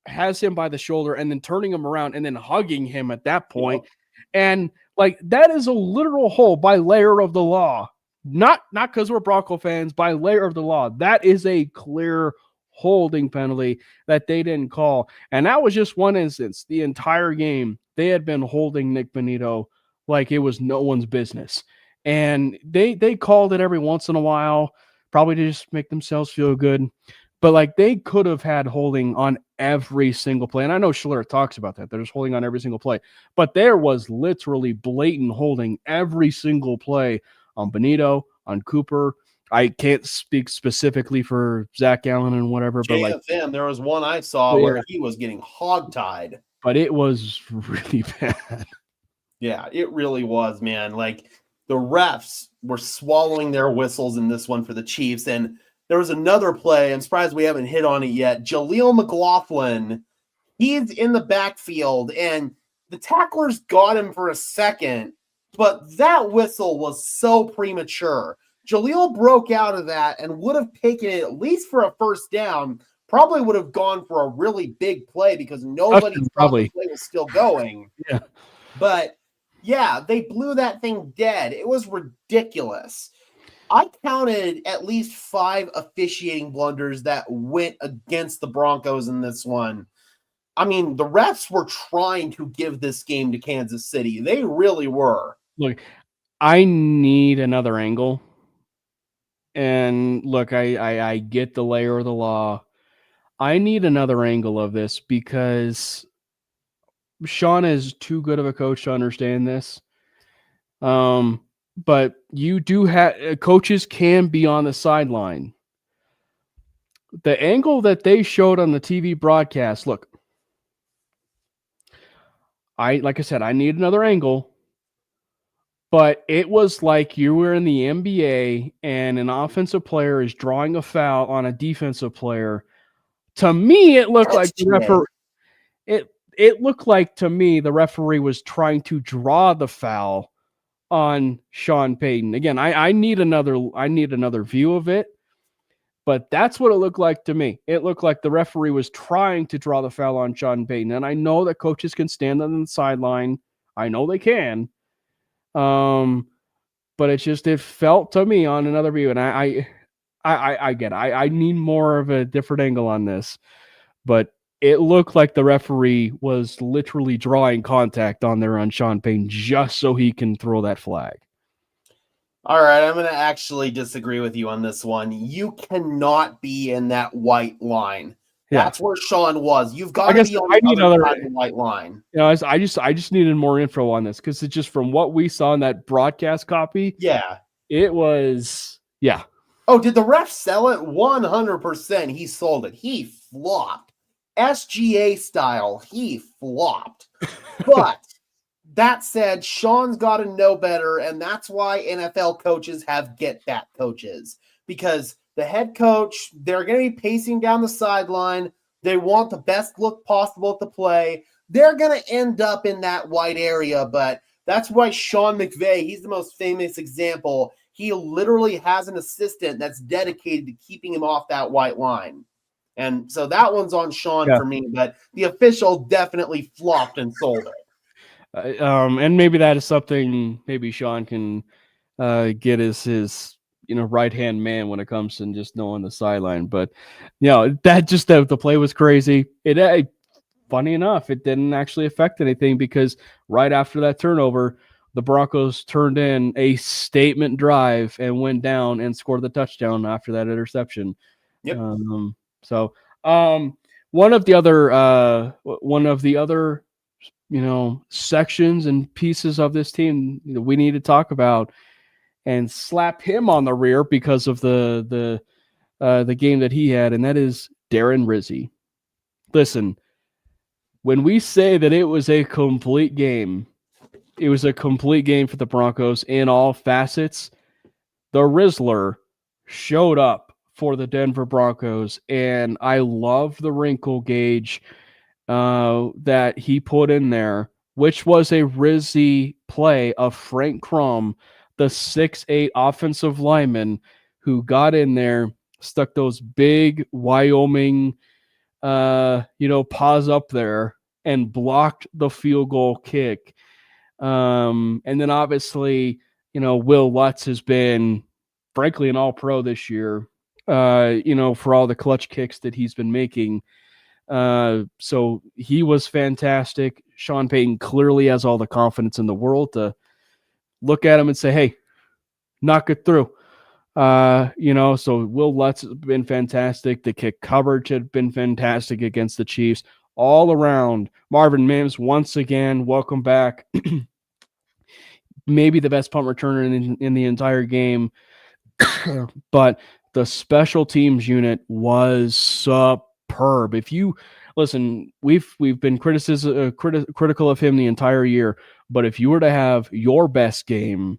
has him by the shoulder and then turning him around and then hugging him at that point. And like that is a literal hold by layer of the law. Not because we're Bronco fans, by layer of the law. That is a clear holding penalty that they didn't call. And that was just one instance. The entire game, they had been holding Nick Bonito like it was no one's business. And they called it every once in a while, probably to just make themselves feel good. But like they could have had holding on every single play. And I know Schiller talks about that. They're just holding on every single play. But there was literally blatant holding every single play on Bonito, on Cooper. I can't speak specifically for Zach Allen and whatever, but like there was one I saw where he was getting hogtied. But it was really bad. Yeah, it really was, man. Like the refs were swallowing their whistles in this one for the Chiefs. And there was another play. I'm surprised we haven't hit on it yet. Jaleel McLaughlin, he's in the backfield, and the tacklers got him for a second, but that whistle was so premature. Jaleel broke out of that and would have taken it at least for a first down, probably would have gone for a really big play because nobody thought the play was still going. Yeah. But, yeah, they blew that thing dead. It was ridiculous. I counted at least 5 officiating blunders that went against the Broncos in this one. I mean, the refs were trying to give this game to Kansas City. They really were. Look, I need another angle. And look, I get the layer of the law. I need another angle of this because Sean is too good of a coach to understand this. But you do have coaches can be on the sideline. The angle that they showed on the TV broadcast, look, like I said, I need another angle, but it was like you were in the NBA and an offensive player is drawing a foul on a defensive player. To me, it looked like the referee. It looked like to me the referee was trying to draw the foul on Sean Payton. Again, I need another view of it, but that's what it looked like to me. It looked like the referee was trying to draw the foul on Sean Payton, and I know that coaches can stand on the sideline. I know they can, but it felt to me on another view, and I get it. I need more of a different angle on this, but it looked like the referee was literally drawing contact on Sean Payton just so he can throw that flag. All right, I'm going to actually disagree with you on this one. You cannot be in that white line. Yeah. That's where Sean was. You've got to be on the other side of the white line. You know, I just needed more info on this because it's just from what we saw in that broadcast copy. Yeah. It was, yeah. Oh, did the ref sell it? 100%. He sold it. He flopped. SGA style, he flopped. But that said, Sean's got to know better, and that's why NFL coaches have get that coaches. Because the head coach, they're going to be pacing down the sideline. They want the best look possible at the play. They're going to end up in that white area, but that's why Sean McVay, he's the most famous example. He literally has an assistant that's dedicated to keeping him off that white line. And so that one's on Sean for me, but the official definitely flopped and sold it. And maybe that is something maybe Sean can get as his right-hand man when it comes to just knowing the sideline. But that just the play was crazy. Funny enough, it didn't actually affect anything because right after that turnover, the Broncos turned in a statement drive and went down and scored the touchdown after that interception. Yep. So one of the other sections and pieces of this team we need to talk about and slap him on the rear because of the game that he had, and that is Darren Rizzi. Listen, when we say that it was a complete game, it was a complete game for the Broncos in all facets. The Rizzler showed up for the Denver Broncos, and I love the wrinkle gauge that he put in there, which was a Rizzi play of Frank Crum, the 6'8" offensive lineman who got in there, stuck those big Wyoming, paws up there and blocked the field goal kick. And then obviously, Will Lutz has been, frankly, an all-pro this year, for all the clutch kicks that he's been making. So he was fantastic. Sean Payton clearly has all the confidence in the world to look at him and say, hey, knock it through. So Will Lutz has been fantastic. The kick coverage had been fantastic against the Chiefs. All around, Marvin Mims, once again, welcome back. Maybe the best punt returner in the entire game. But the special teams unit was superb. If you listen, we've been critical of him the entire year, but if you were to have your best game,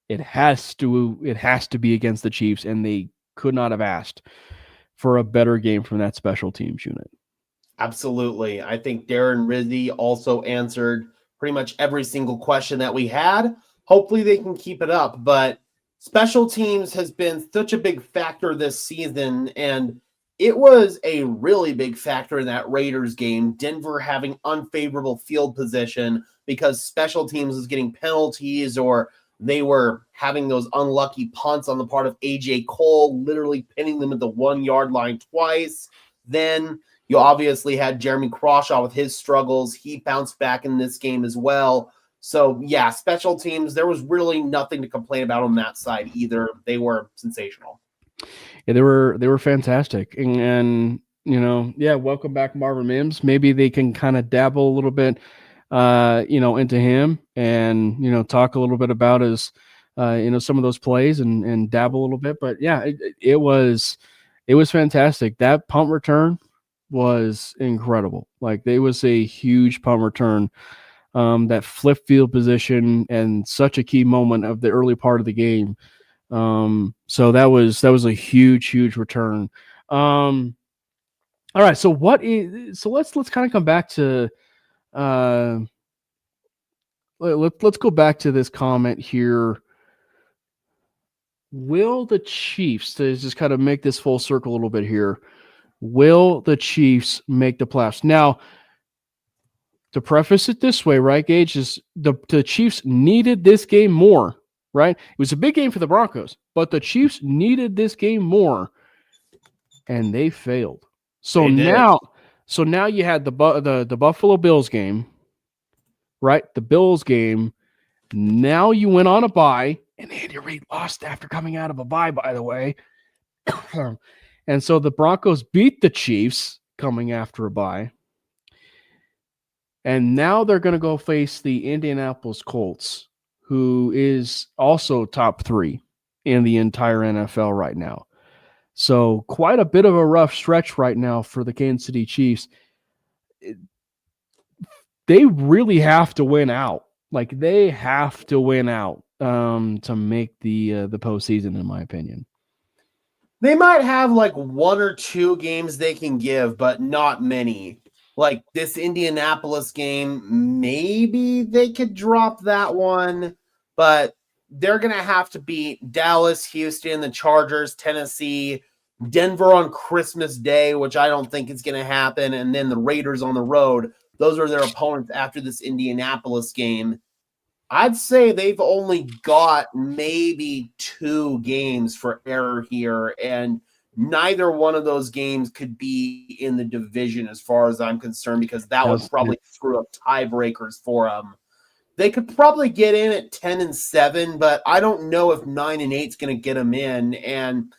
it has to be against the Chiefs, and they could not have asked for a better game from that special teams unit. Absolutely. I think Darren Rizzi also answered pretty much every single question that we had. Hopefully they can keep it up, but special teams has been such a big factor this season, and it was a really big factor in that Raiders game. Denver having unfavorable field position because special teams was getting penalties, or they were having those unlucky punts on the part of AJ Cole, literally pinning them at the 1 yard line twice. Then you obviously had Jeremy Crawshaw with his struggles. He bounced back in this game as well. So, yeah, special teams, there was really nothing to complain about on that side either. They were sensational. Yeah, they were fantastic. And welcome back, Marvin Mims. Maybe they can kind of dabble a little bit, into him and, talk a little bit about his, some of those plays and dabble a little bit. But, yeah, it was fantastic. That punt return was incredible. Like, it was a huge punt return. That flip field position and such a key moment of the early part of the game. So that was a huge return. All right. So let's kind of come back to, let's go back to this comment here. Will the Chiefs, to just kind of make this full circle a little bit here, will the Chiefs make the playoffs? Now, to preface it this way, right, Gage, is the Chiefs needed this game more, right? It was a big game for the Broncos, but the Chiefs needed this game more, and they failed. So now you had the Buffalo Bills game, right? The Bills game. Now you went on a bye, and Andy Reid lost after coming out of a bye, by the way. And so the Broncos beat the Chiefs coming after a bye. And now they're going to go face the Indianapolis Colts, who is also top 3 in the entire NFL right now. So quite a bit of a rough stretch right now for the Kansas City Chiefs. They really have to win out. Like, they have to win out to make the postseason, in my opinion. They might have like 1 or 2 games they can give, but not many. Like this Indianapolis game, maybe they could drop that one, but they're going to have to beat Dallas, Houston, the Chargers, Tennessee, Denver on Christmas Day, which I don't think is going to happen, and then the Raiders on the road. Those are their opponents after this Indianapolis game. I'd say they've only got maybe 2 games for error here, and neither one of those games could be in the division as far as I'm concerned, because that would probably screw up tiebreakers for them. They could probably get in at 10-7, but I don't know if 9-8 is going to get them in. And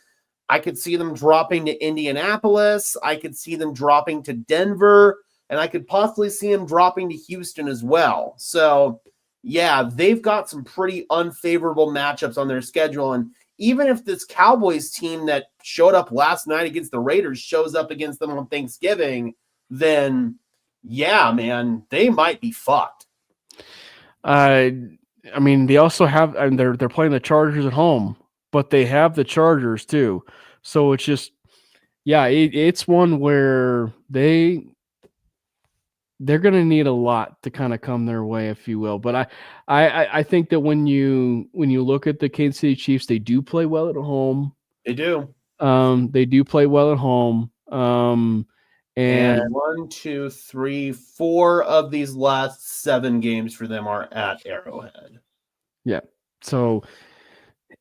I could see them dropping to Indianapolis. I could see them dropping to Denver, and I could possibly see them dropping to Houston as well. So, yeah, they've got some pretty unfavorable matchups on their schedule. And even if this Cowboys team that showed up last night against the Raiders shows up against them on Thanksgiving, then, yeah, man, they might be fucked. I mean, they also have, and they're playing the Chargers at home, but they have the Chargers too. So it's just, yeah, it's one where they're going to need a lot to kind of come their way, if you will. But I think that when you look at the Kansas City Chiefs, they do play well at home. They do. They do play well at home. And And 1, 2, 3, 4 of these last 7 games for them are at Arrowhead. yeah, so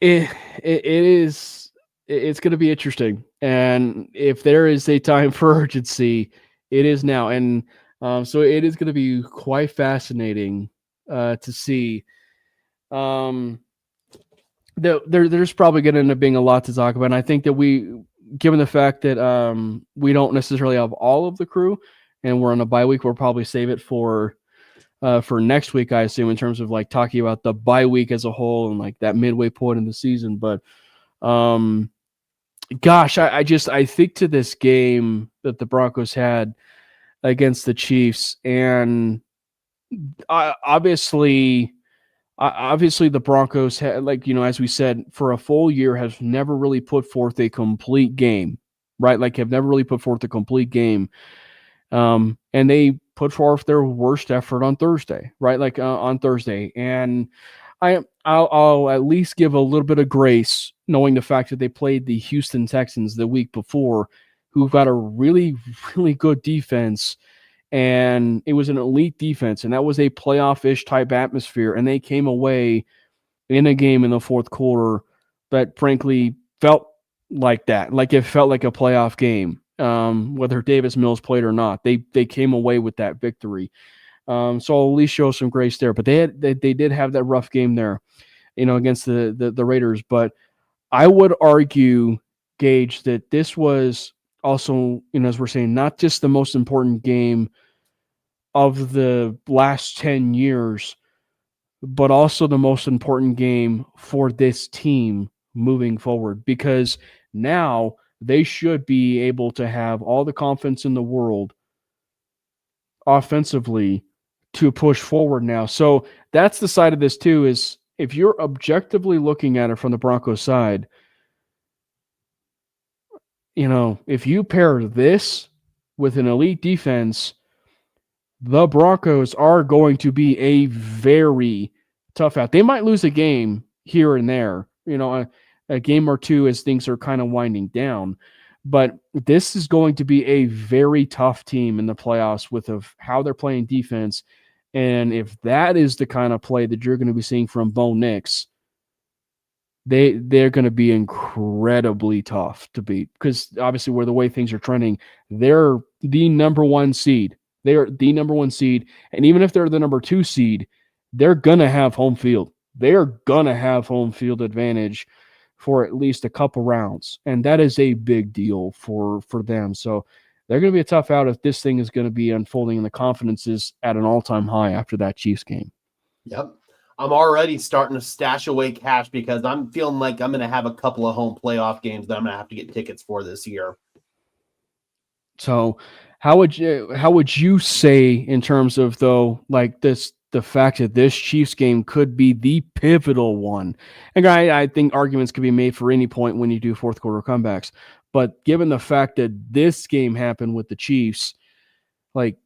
it's going to be interesting. And if there is a time for urgency, it is now. And so it is going to be quite fascinating to see. There's probably going to end up being a lot to talk about. And I think that given the fact that we don't necessarily have all of the crew and we're on a bye week, we'll probably save it for next week, I assume, in terms of like talking about the bye week as a whole and like that midway point in the season. But gosh, I think to this game that the Broncos had against the Chiefs, and obviously the Broncos had, like, as we said, for a full year have never really put forth a complete game, right? Like have never really put forth a complete game. And they put forth their worst effort on Thursday, right? Like on Thursday. And I'll at least give a little bit of grace knowing the fact that they played the Houston Texans the week before, who've got a really, really good defense. And it was an elite defense, and that was a playoff-ish type atmosphere. And they came away in a game in the fourth quarter that frankly felt like that. Like it felt like a playoff game. Whether Davis Mills played or not, they came away with that victory. So I'll at least show some grace there. But they did have that rough game there, against the Raiders. But I would argue, Gage, that this was also, as we're saying, not just the most important game of the last 10 years, but also the most important game for this team moving forward, because now they should be able to have all the confidence in the world offensively to push forward now. So that's the side of this too, is if you're objectively looking at it from the Broncos side, if you pair this with an elite defense, the Broncos are going to be a very tough out. They might lose a game here and there, a game or two as things are kind of winding down. But this is going to be a very tough team in the playoffs with how they're playing defense. And if that is the kind of play that you're going to be seeing from Bo Nix, they're going to be incredibly tough to beat, because obviously where the way things are trending, they're the number one seed. They are the number one seed. And even if they're the number 2 seed, they're going to have home field. They are going to have home field advantage for at least a couple rounds. And that is a big deal for them. So they're going to be a tough out if this thing is going to be unfolding and the confidence is at an all-time high after that Chiefs game. Yep. I'm already starting to stash away cash because I'm feeling like I'm going to have a couple of home playoff games that I'm going to have to get tickets for this year. So how would you say, in terms of, though, like the fact that this Chiefs game could be the pivotal one? And I think arguments could be made for any point when you do fourth quarter comebacks. But given the fact that this game happened with the Chiefs, like,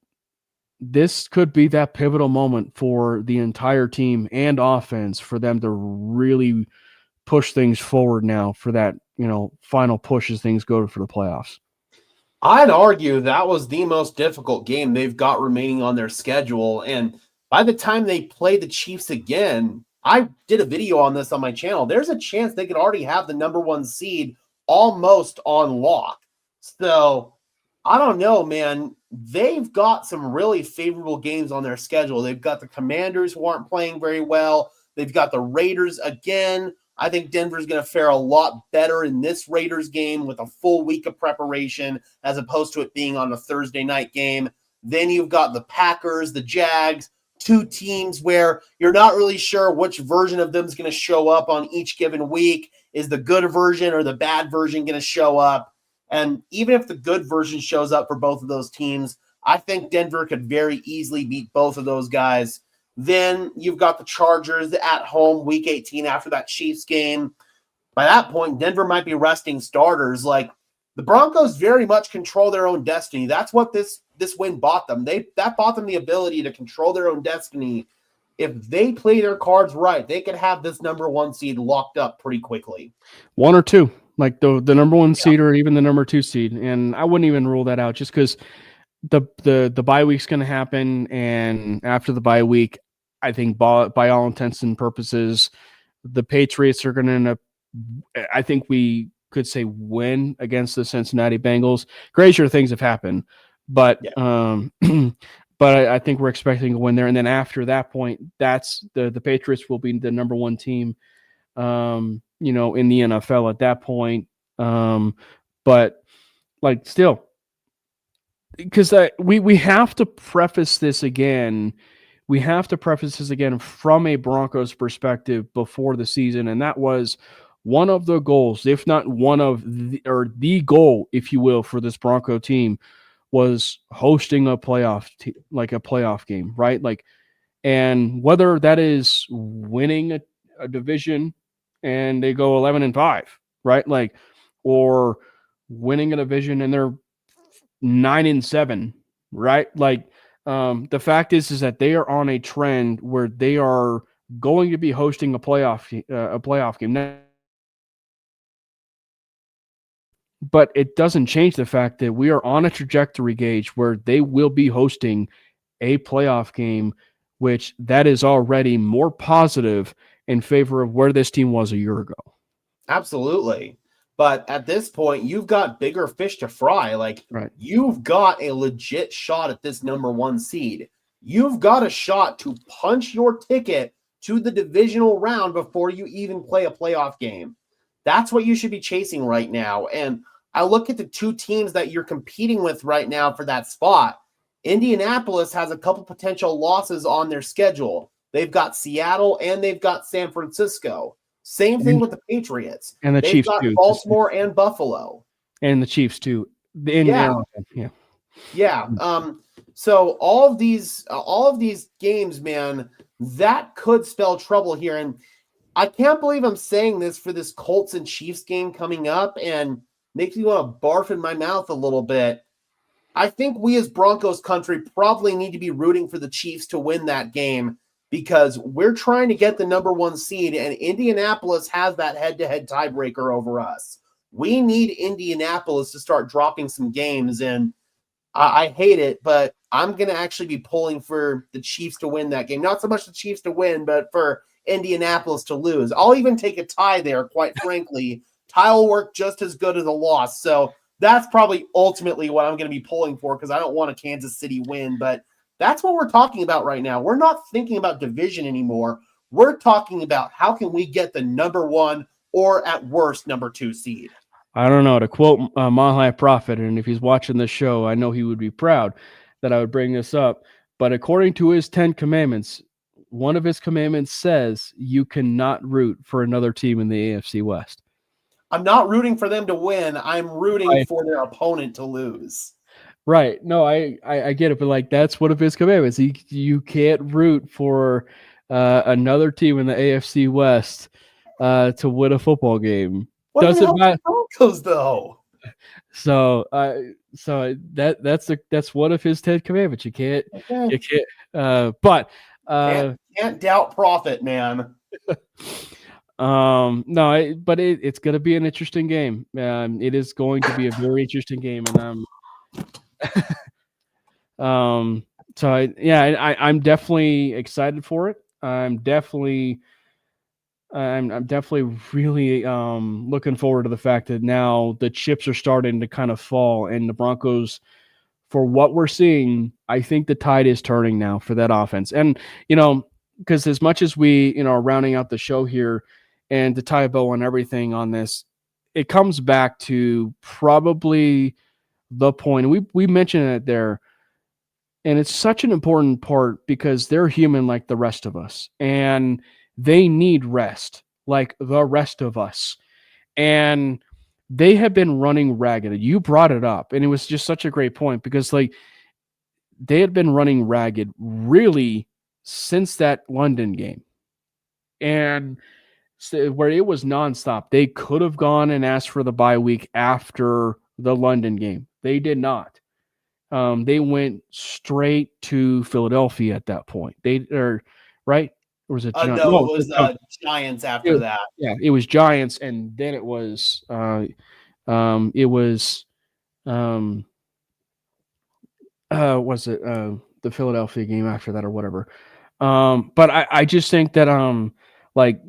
this could be that pivotal moment for the entire team and offense for them to really push things forward now for that, final push as things go for the playoffs. I'd argue that was the most difficult game they've got remaining on their schedule. And by the time they play the Chiefs again, I did a video on this on my channel. There's a chance they could already have the number 1 seed almost on lock. So I don't know, man. They've got some really favorable games on their schedule. They've got the Commanders, who aren't playing very well. They've got the Raiders again. I think Denver's going to fare a lot better in this Raiders game with a full week of preparation as opposed to it being on a Thursday night game. Then you've got the Packers, the Jags, 2 teams where you're not really sure which version of them is going to show up on each given week. Is the good version or the bad version going to show up? And even if the good version shows up for both of those teams, I think Denver could very easily beat both of those guys. Then you've got the Chargers at home week 18 after that Chiefs game. By that point, Denver might be resting starters. Like, the Broncos very much control their own destiny. That's what this win bought them. That bought them the ability to control their own destiny. If they play their cards right, they could have this number 1 seed locked up pretty quickly. 1 or 2. like the number one seed or even the number 2 seed, and I wouldn't even rule that out just because the bye week's going to happen, and after the bye week, I think by all intents and purposes, the Patriots are going to end up. I think we could say win against the Cincinnati Bengals. Crazier things have happened, but but I think we're expecting a win there. And then after that point, that's the Patriots will be the number 1 team, in the NFL at that point. But like still, because we have to preface this again. We have to preface this again from a Broncos perspective before the season, and that was one of the goals, if not one of the goal, if you will, for this Bronco team was hosting a playoff game, right? Like, and whether that is winning a division and they go 11-5, right? Like, or winning a division and they're 9-7, right? Like, the fact is that they are on a trend where they are going to be hosting a playoff game. Now, but it doesn't change the fact that we are on a trajectory gauge where they will be hosting a playoff game, which that is already more positive in favor of where this team was a year ago. Absolutely. But at this point, you've got bigger fish to fry. Like, You've got a legit shot at this number 1 seed. You've got a shot to punch your ticket to the divisional round before you even play a playoff game. That's what you should be chasing right now. And I look at the 2 teams that you're competing with right now for that spot. Indianapolis has a couple potential losses on their schedule. They've got Seattle and they've got San Francisco. Same thing with the Patriots. And the Chiefs too. Baltimore and Buffalo. And the Chiefs too. So all of these games, man, that could spell trouble here. And I can't believe I'm saying this for this Colts and Chiefs game coming up, and makes me want to barf in my mouth a little bit. I think we as Broncos country probably need to be rooting for the Chiefs to win that game because we're trying to get the number 1 seed, and Indianapolis has that head-to-head tiebreaker over us. We need Indianapolis to start dropping some games, and I hate it, but I'm going to actually be pulling for the Chiefs to win that game. Not so much the Chiefs to win, but for Indianapolis to lose. I'll even take a tie there, quite frankly. Tie will work just as good as a loss. So that's probably ultimately what I'm going to be pulling for because I don't want a Kansas City win. But that's what we're talking about right now. We're not thinking about division anymore. We're talking about how can we get the number 1 or at worst number 2 seed. I don't know, to quote Mile High Prophet, and if he's watching the show, I know he would be proud that I would bring this up. But according to his 10 commandments, one of his commandments says you cannot root for another team in the AFC West. I'm not rooting for them to win. I'm rooting for their opponent to lose. Right. No, I get it, but like that's one of his commandments. You can't root for another team in the AFC West to win a football game. What doesn't matter. Broncos though. So that's one of his 10 commandments. You can't. But can't doubt prophet, man. No, but it's going to be an interesting game. It is going to be a very interesting game, and I'm definitely excited for it. I'm definitely really looking forward to the fact that now the chips are starting to kind of fall, and the Broncos, for what we're seeing, I think the tide is turning now for that offense. And because as much as we are rounding out the show here and to tie a bow on everything on this, it comes back to probably the point, and we mentioned it there, and it's such an important part because they're human like the rest of us, and they need rest like the rest of us. And they have been running ragged. You brought it up, and it was just such a great point because like they had been running ragged really since that London game. And so where it was nonstop, they could have gone and asked for the bye week after the London game. They did not. They went straight to Philadelphia at that point. Right? Or was it No, Giants? it was Giants after that. Yeah, it was Giants, and then it was was it the Philadelphia game after that or whatever. But I just think that like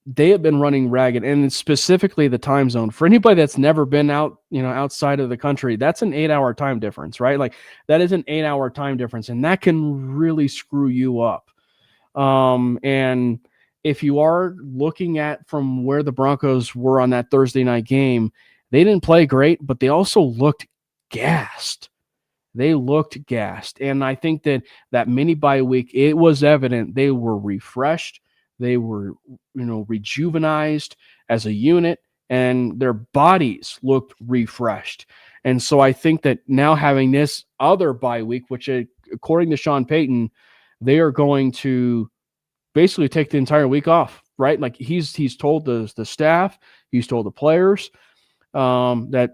they have been running ragged, and specifically the time zone. For anybody that's never been out, outside of the country, that's an 8-hour time difference, right? Like that is an 8-hour time difference, and that can really screw you up. And if you are looking at from where the Broncos were on that Thursday night game, they didn't play great, but they also looked gassed. They looked gassed. And I think that mini bye week, it was evident they were refreshed. They were, rejuvenized as a unit, and their bodies looked refreshed. And so I think that now having this other bye week, which according to Sean Payton, they are going to basically take the entire week off, right? Like he's told the staff, he's told the players that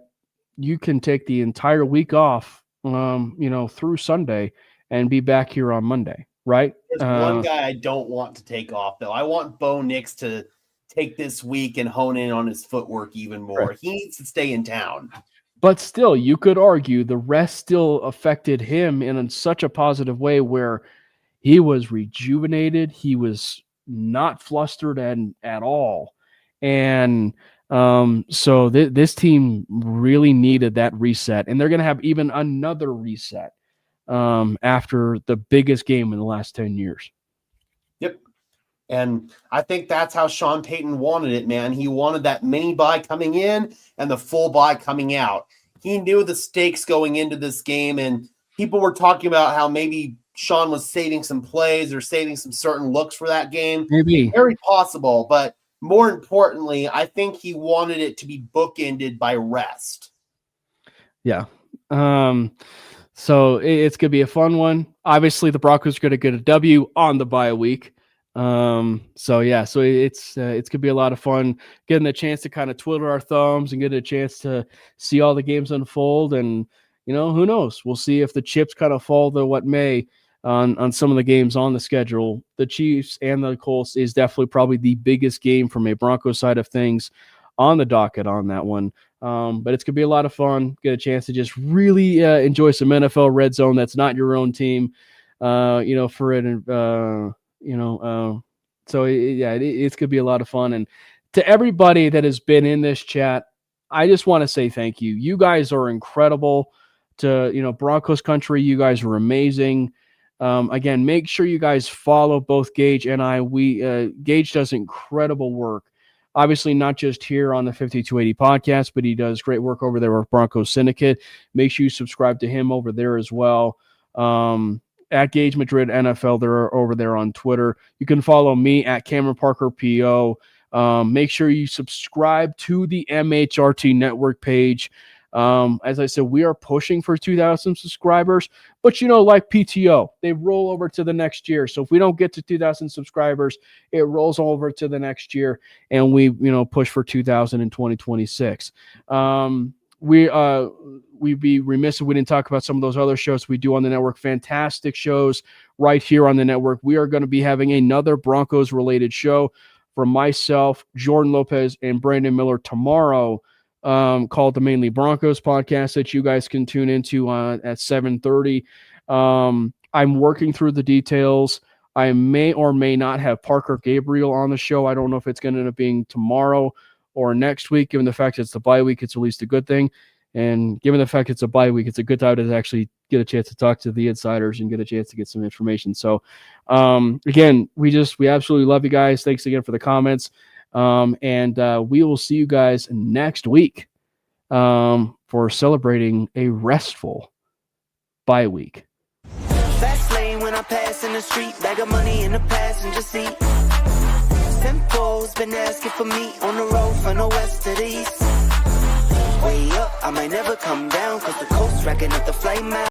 you can take the entire week off, through Sunday and be back here on Monday, right? There's one guy I don't want to take off, though. I want Bo Nix to take this week and hone in on his footwork even more. Right. He needs to stay in town. But still, you could argue the rest still affected him in such a positive way where he was rejuvenated. He was not flustered at all. And so this team really needed that reset. And they're going to have even another reset after the biggest game in the last 10 years. Yep. And I think that's how Sean Payton wanted it, man. He wanted that mini bye coming in and the full bye coming out. He knew the stakes going into this game, and people were talking about how maybe Sean was saving some plays or saving some certain looks for that game. Maybe. Very possible, but more importantly, I think he wanted it to be bookended by rest. Yeah. So it's going to be a fun one. Obviously, the Broncos are going to get a W on the bye week. So it's going to be a lot of fun getting a chance to kind of twiddle our thumbs and get a chance to see all the games unfold. And, who knows? We'll see if the chips kind of fall to what may on some of the games on the schedule. The Chiefs and the Colts is definitely probably the biggest game from a Broncos side of things on the docket on that one. But it's going to be a lot of fun. Get a chance to just really enjoy some NFL red zone that's not your own team, for it. It's going to be a lot of fun. And to everybody that has been in this chat, I just want to say thank you. You guys are incredible. To, Broncos country, you guys are amazing. Again, make sure you guys follow both Gage and I. Gage does incredible work. Obviously, not just here on the 5280 podcast, but he does great work over there with Broncos Syndicate. Make sure you subscribe to him over there as well. At Gage Madrid NFL, they're over there on Twitter. You can follow me at Cameron Parker PO. Make sure you subscribe to the MHRT Network page. As I said, we are pushing for 2,000 subscribers, but like PTO, they roll over to the next year. So if we don't get to 2,000 subscribers, it rolls over to the next year, and we, push for 2,000 in 2026. We'd be remiss if we didn't talk about some of those other shows we do on the network. Fantastic shows right here on the network. We are going to be having another Broncos related show for myself, Jordan Lopez, and Brandon Miller tomorrow, called the Mainly Broncos podcast that you guys can tune into at 7:30. I'm working through the details. I may or may not have Parker Gabriel on the show. I don't know if it's going to end up being tomorrow or next week. Given the fact it's the bye week, it's at least a good thing. And given the fact it's a bye week, it's a good time to actually get a chance to talk to the insiders and get a chance to get some information. So, again, we absolutely love you guys. Thanks again for the comments. And we will see you guys next week for celebrating a restful bye week. Fast lane when I pass in the street, bag of money in the passenger seat. Simcoe's been asking for me on the road from the west to the east. Way up, I might never come down, cause the coast's racking up the flame out.